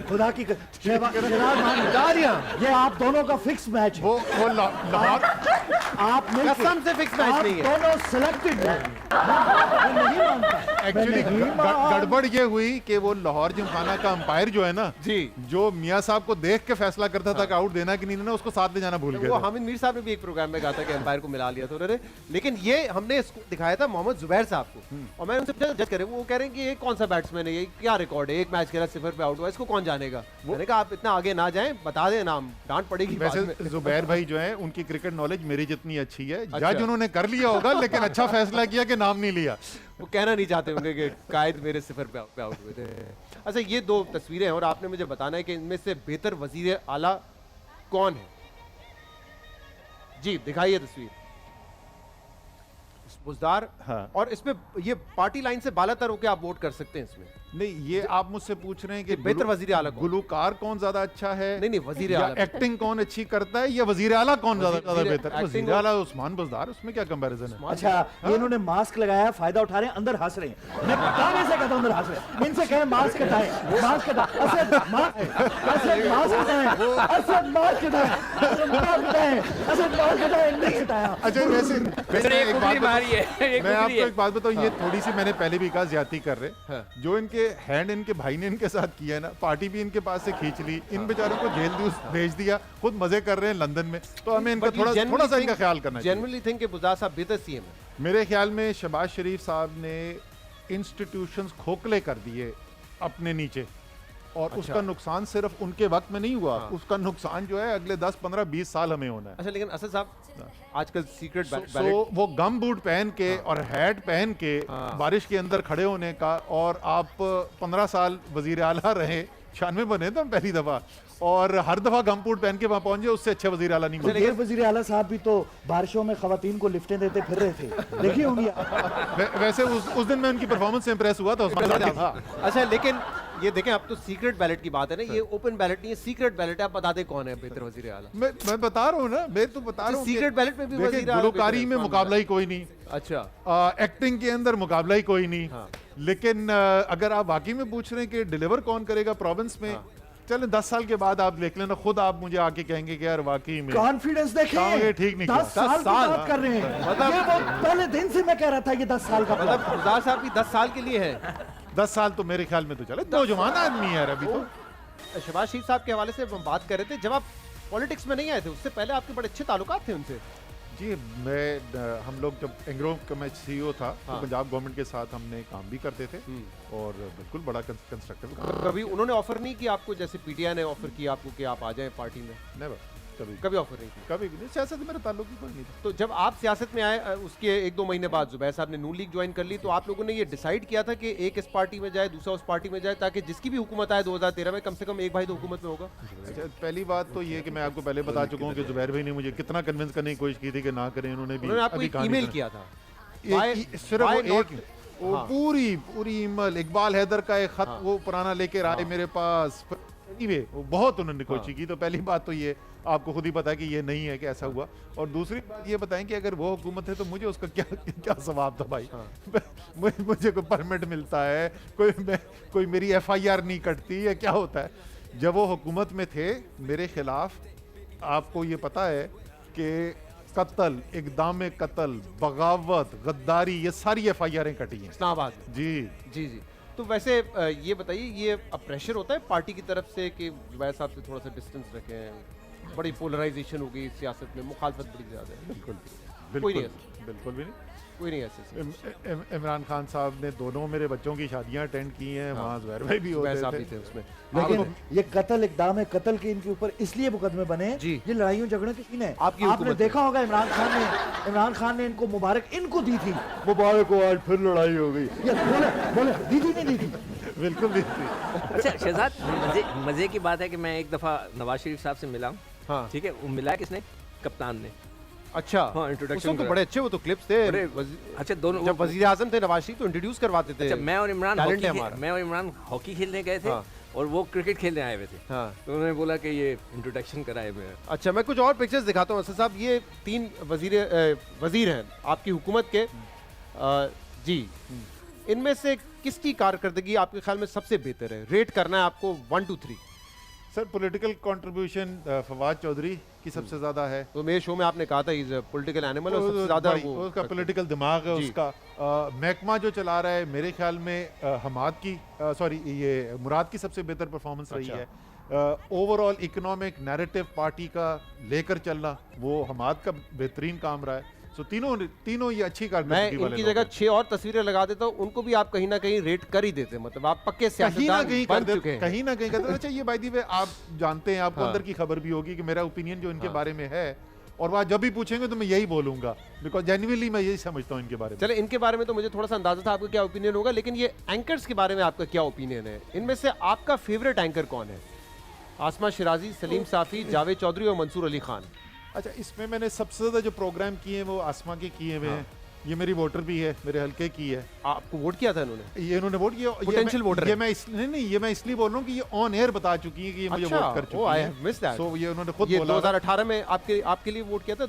खुदा की तालियां। ये आप दोनों का फिक्स मैच है। वो लाहौर आप मिलके- कसम से फिक्स मैच आप नहीं है। दोनों सिलेक्टेड हैं। मैं नहीं मानता। एक्चुअली मैं नहीं मानता। गड़बड़ ये हुई कि वो लाहौर जिमखाना का अंपायर जो है ना जी, जो मियां साहब को देख के फैसला करता था कि आउट देना कि नहीं देना, उसको साथ ले जाना भूल वो गया था। हामिद मीर साहब ने भी एक प्रोग्राम में कहा था कि एम्पायर को मिला लिया था उन्होंने, लेकिन ये हमने इसको दिखाया था मोहम्मद जुबैर साहब को, और मैं उनसे पूछा जज करे, वो कह रहे हैं कि ये कौन सा बैट्समैन है, ये क्या रिकॉर्ड है, एक मैच खेला 0 पे आउट हुआ, इसको कौन जानेगा। मैंने कहा आप इतना आगे ना जाएं, बता दें नाम, डांट पड़ेगी बाद में। वैसे जुबैर भाई जो है उनकी क्रिकेट नॉलेज मेरी जितनी अच्छी है। अच्छा। जज उन्होंने कर लिया होगा लेकिन अच्छा फैसला किया कि नाम नहीं लिया। वो कहना नहीं चाहते होंगे कि कायद मेरे 0 पे आउट हुए थे। अच्छा, ये 2 तस्वीरें हैं और आपने मुझे बताना है कि इनमें से बेहतर वजीर आला कौन है। जी दिखाइए तस्वीर, बुजदार। हाँ। और इसमें ये पार्टी लाइन से बालातर होकर आप वोट कर सकते हैं इसमें। नहीं, ये आप मुझसे पूछ रहे हैं कि बेहतर वजीर आला कौन? गुलूकार कौन ज्यादा अच्छा है, नहीं, वजीर या आला। एक्टिंग कौन अच्छी करता है, या वजीर आला कौन ज्यादा बेहतर? एक्टिंग वजीर आला उस्मान बुजदार, उसमें क्या कंपैरिजन है। अच्छा, ये इन्होंने मास्क लगाया है, फायदा उठा रहे हैं, अंदर हंस रहे हैं। मैं कहां से कहता हूं अंदर हंस रहे हैं, इनसे कहें मास्क हटाएं, मास्क हटाएं, असद मास्क हटाएं, असद मास्क हटाएं, असद मास्क हटाएं, असद मास्क हटाएं, नहीं हटाया। अच्छा, वैसे एक उंगली मारी है, एक मैं उंगली आपको है। एक बात बताऊं, ये थोड़ी सी मैंने पहले भी कहा ज्यादती कर रहे। हाँ। जो इनके हैंड इनके भाई ने इनके साथ किया है ना, पार्टी भी इनके पास से खींच ली, इन बेचारों को जेल भेज दिया, खुद मजे कर रहे हैं लंदन में, तो हमें इनका थोड़ा सा इनका ख्याल करना चाहिए। जनरली थिंक कि बुजदार साहब बेहतर सीएम है। मेरे ख्याल में शहबाज शरीफ साहब ने इंस्टीट्यूशंस खोखले कर दिए अपने नीचे, और अच्छा। उसका नुकसान सिर्फ उनके वक्त में नहीं हुआ, उसका नुकसान जो है अगले 10, 15, 20 साल हमें होना है। अच्छा, लेकिन असद साहब आजकल सीक्रेट सो वो गम बूट पहन के और हैट पहन के बारिश के अंदर खड़े होने का, और आप 15 साल वजीर आला रहे, 96 बने थे हम पहली दफा, और हर दफा गम बूट पहन के वहां पहुंचे, उससे अच्छे वजीर आला नहीं बने। ये वजीर आला साहब भी तो बारिशों में खवातीन को लिफ्टें देते फिर रहे थे, देखिए होंगी आप। वैसे उस दिन मैं उनकी परफॉर्मेंस से इंप्रेस हुआ था, उस्मान साहब था। अच्छा, लेकिन ये देखें, अब तो सीक्रेट बैलेट की बात है ना, ये ओपन बैलेट नहीं है, सीक्रेट बैलेट है। आप बता दें कौन है बेहतर वजीर आला। मैं बता रहा हूँ ना, मैं तो बता रहा हूँ कि सीक्रेट बैलेट में भी देखिए, वजीर आला गुलकारी बेहतर में है, मुकाबला ही कोई नहीं, अच्छा, एक्टिंग के अंदर मुकाबला ही कोई नहीं। हाँ। लेकिन अगर आप वाकई में पूछ रहे हैं कि डिलीवर कौन करेगा प्रोविंस में, चलें 10 साल के बाद आप देख लेना, खुद आप मुझे आके कहेंगे कि यार वाकई में कॉन्फिडेंस कहोगे देखिए, ठीक नहीं 10 किया। साल की बात कर रहे हैं। मतलब- ये वो पहले दिन से मैं कह रहा था ये 10 साल का मतलब प्लान। बुजदार साहब भी 10 साल के लिए है। 10 साल तो मेरे ख्याल में तो चले, नौजवान आदमी है यार अभी तो। शहबाज शरीफ साहब के हवाले से हम बात कर रहे थे, जब आप पॉलिटिक्स में नहीं आए थे, उससे पहले आपके बड़े अच्छे ताल्लुकात थे उनसे। जी, हम लोग जब एंग्रो का मैं CEO था, तो हाँ। पंजाब गवर्नमेंट के साथ हमने काम भी करते थे, और बिल्कुल बड़ा कंस्ट्रक्टिव काम। कभी उन्होंने ऑफर नहीं किया आपको, जैसे पीटीआई ने ऑफर किया आपको कि आप आ जाएं पार्टी में? नेवर, कभी ऑफर नहीं किया? कभी भी नहीं, सियासत में मेरा ताल्लुक ही कोई नहीं था। तो जब आप सियासत में आए, उसके 1-2 महीने बाद जुबैर साहब ने नून लीग ज्वाइन कर ली, तो आप लोगों ने ये डिसाइड किया था कि एक इस पार्टी में जाए, दूसरा उस पार्टी में जाए, ताकि जिसकी भी हुकूमत आए 2013 में, कम से कम एक भाई तो हुकूमत में होगा। अच्छा, पहली बात तो ये कि मैं आपको पहले बता चुका हूँ कि जुबैर भाई ने मुझे कितना कन्विंस करने की कोशिश की थी कि ना करें, उन्होंने भी उन्होंने आपको अभी एक कहानी ईमेल सुना। किया था। सिर्फ Why वो not? एक, वो हाँ। पूरी ईमेल, इकबाल हैदर का एक खत हाँ। वो पुराना लेकर आए मेरे पास। Anyway, वो बहुत उन्होंने कोशिश हाँ। की। तो पहली बात तो ये आपको खुद ही पता है कि ये नहीं है कि ऐसा हुआ, और दूसरी बात ये बताएं कि अगर वो हुकूमत है तो मुझे उसका क्या क्या सवाब था भाई। मुझे कोई परमिट मिलता है, कोई मेरी FIR नहीं कटती, या क्या होता है। जब वो हुकूमत में थे, मेरे खिलाफ आपको ये पता है कि कत्ल, इक़दाम कत्ल, बगावत, गद्दारी, ये सारी FIR कटी हैं इस्लामाबाद में। जी। जी जी। तो वैसे ये बताइए, ये अब प्रेशर होता है पार्टी की तरफ से कि जुबैर साहब से थोड़ा सा डिस्टेंस रखें? बड़ी पोलराइजेशन हो गई सियासत में, मुखालफत बड़ी ज़्यादा है। बिल्कुल कोई नहीं बिल्कुल बिल्कुल भी नहीं। कोई नहीं ऐसे। इमरान खान साहब ने दोनों मेरे बच्चों की शादियां अटेंड की हैं, वहाँ जुबैर भाई भी जुबैर साहब होते भी थे। थे उसमें। लेकिन ये कत्ल, इक़दाम कत्ल के इनके ऊपर इसलिए मुकदमे बने, जी। ये लड़ाइयों झगड़ों की सीन है। आपकी आपने हुकूमत देखा होगा इमरान खान ने इनको मुबारक इनको दी थी, मुबारक को आज फिर लड़ाई हो गई। ये बोले दी थी नहीं दी थी? बिल्कुल भी थी। अच्छा शहजाद, मजे की बात है कि मैं एक दफ़ा नवाज शरीफ साहब से मिला हूँ। हाँ। ठीक है, वो मिला किसने? कप्तान ने। अच्छा हाँ, introduction उस वक्त तो करा। बड़े अच्छे वो तो क्लिप्स थे। अच्छा दोनों जब वजीर आजम थे नवाज शरीफ तो इंट्रोड्यूस करवाते थे। अच्छा मैं और इमरान Talent है हमारा। मैं और इमरान हॉकी खेलने गए थे हाँ। और वो क्रिकेट खेलने आए हुए थे। हाँ। तो उन्होंने बोला कि ये इंट्रोडक्शन कराए मैं। अच्छा मैं कुछ और पिक्चर्स दिखाता हूँ असद साहब। ये 3 वजीर हैं आपकी हुकूमत के। जी इनमें से किसकी कारकर्दगी आपके ख्याल में सबसे बेहतर है? रेट करना है आपको 1 to 3। Sir political contribution Fawad Chaudhry की सबसे ज्यादा है। तो मेरे शो में आपने कहा था इज पॉलिटिकल एनिमल और सबसे ज्यादा भाई, वो उसका पॉलिटिकल दिमाग है जी। उसका। महकमा जो चला रहा है मेरे ख्याल में हमाद की सॉरी ये मुराद की सबसे बेहतर परफॉर्मेंस रही है। ओवरऑल इकोनॉमिक नैरेटिव पार्टी का लेकर चलना वो हमाद का बेहतरीन काम रहा है। सो तीनों ये अच्छी मैं कारकर्दगी वाले इनकी लोग जगह हैं। 6 और तस्वीरें लगा देता हूँ, उनको भी आप कहीं ना कहीं रेट कर ही देते, मतलब आप पक्के कहीं ना सियासतदान कहीं बन कर चुके दे हैं। कहीं ना कहीं कर दे। अच्छा ये बाय द वे आप जानते हैं, आपको हाँ। अंदर की खबर भी होगी कि मेरा ओपिनियन जो इनके हाँ। बारे में है, और वह जब भी पूछेंगे तो मैं यही बोलूंगा, बिकॉज जेन्युइनली मैं यही समझता हूँ इनके बारे में। चले इनके बारे में तो मुझे थोड़ा सा अंदाजा था आपका क्या ओपिनियन होगा, लेकिन ये एंकर्स के बारे में आपका क्या ओपिनियन है? इनमें से आपका फेवरेट एंकर कौन है? आसमा शिराजी, सलीम साफी, जावेद चौधरी और मंसूर अली खान। अच्छा इसमें मैंने सबसे ज्यादा जो प्रोग्राम किए हैं वो आसमा के किए हुए हैं। ये मेरी वोटर भी है, मेरे हल्के की है। आपको वोट किया था इन्होंने? ये इन्होंने वोट किया। Potential voter ये है। मैं नहीं ये मैं इसलिए बोल रहा हूँ कि ये ऑन एयर बता चुकी है कि ये मुझे अच्छा, वोट कर oh, I चुकी have missed है। that. सो ये उन्होंने खुद ये बोला 2018 में आपके लिए वोट किया था?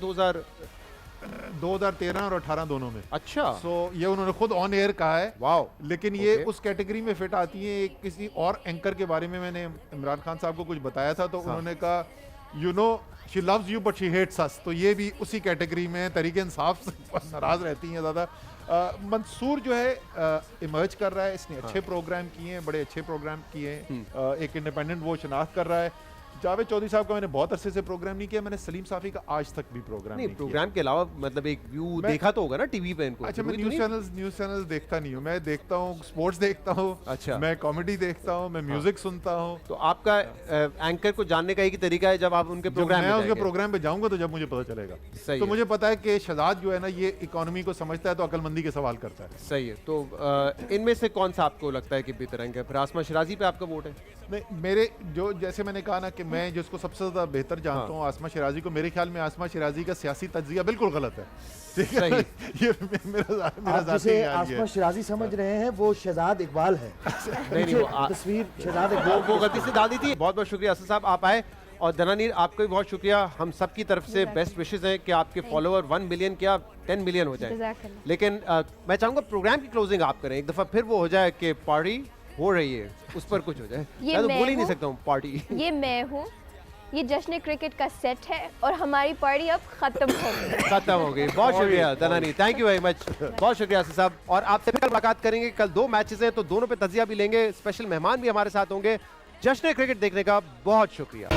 2013 और 18 दोनों में। अच्छा सो ये उन्होंने खुद ऑन एयर कहा है। वाओ। लेकिन ये Okay. उस कैटेगरी में फिट आती है। किसी और एंकर के बारे में मैंने इमरान खान साहब को कुछ बताया था तो उन्होंने कहा you know she loves you but she hates us, तो ये भी उसी कैटेगरी में तरीके इंसाफ से नाराज रहती हैं ज़्यादा। मंसूर जो है इमर्ज कर रहा है, इसने अच्छे प्रोग्राम किए हैं, बड़े अच्छे प्रोग्राम किए हैं। एक इंडिपेंडेंट वो शनाख्त कर रहा है। जावेद चौधरी साहब का मैंने बहुत अरसे से प्रोग्राम नहीं किया। मैंने सलीम साफी का आज तक भी प्रोग्राम नहीं नहीं प्रोग्राम के अलावा मतलब एक व्यू देखा तो होगा ना टीवी पे इनको? अच्छा मैं जरूरी तो नहीं? न्यूज़ चैनल्स देखता नहीं हूँ। मैं देखता हूँ स्पोर्ट्स देखता हूँ। अच्छा। मैं कॉमेडी देखता हूँ, मैं म्यूजिक सुनता हूँ। तो आपका एंकर को जानने का एक ही तरीका है जब आप उनके जब प्रोग्राम मैं में उसके जाएंगे। प्रोग्राम पे जाऊंगा तो जब मुझे पता चलेगा। सही तो है। मुझे पता है कि शहजाद जो है ना ये इकोनॉमी को समझता है तो अकलमंदी के सवाल करता है। सही है। तो इनमें से कौन सा आपको लगता है कि बेहतर एंकर? फिर आसमा शिराजी पे आपका वोट है? नहीं मेरे जो जैसे मैंने कहा ना कि मैं जिसको सबसे ज्यादा बेहतर जानता हूँ आसमा शिराजी को। मेरे ख्याल में आसमा शिराजी का सियासी तज्जिया बिल्कुल गलत है। ठीक है ये मेरा आप जाती जिसे ख्याल ये आसमा है। शिराजी समझ रहे हैं वो शहजाद इकबाल है। नहीं, वो तस्वीर शहजाद वो इकबाल गलती से डाल दी थी। बहुत बहुत शुक्रिया असद साहब आप आए, और दनानीर आपको भी बहुत शुक्रिया। हम सब की तरफ से बेस्ट विशेस हैं कि आपके फॉलोअर 1 मिलियन क्या 10 मिलियन हो जाए। जज़ाकल्लाह। लेकिन मैं चाहूंगा प्रोग्राम की क्लोजिंग आप करें एक दफा, फिर वो हो जाए कि पार्टी हो रही है उस पर कुछ हो जाए। ये मैं तो मैं बोल ही नहीं हूँ। सकता हूँ पार्टी। ये मैं हूँ, ये जश्न क्रिकेट का सेट है और हमारी पार्टी अब खत्म हो गई। खत्म हो गई। बहुत शुक्रिया दनानी, थैंक यू वेरी मच। बहुत शुक्रिया असद साहब। और आपसे फिर मुलाकात करेंगे। कल 2 मैचेस हैं तो दोनों पे तजिया भी लेंगे। स्पेशल मेहमान भी हमारे साथ होंगे। जश्न क्रिकेट देखने का बहुत शुक्रिया।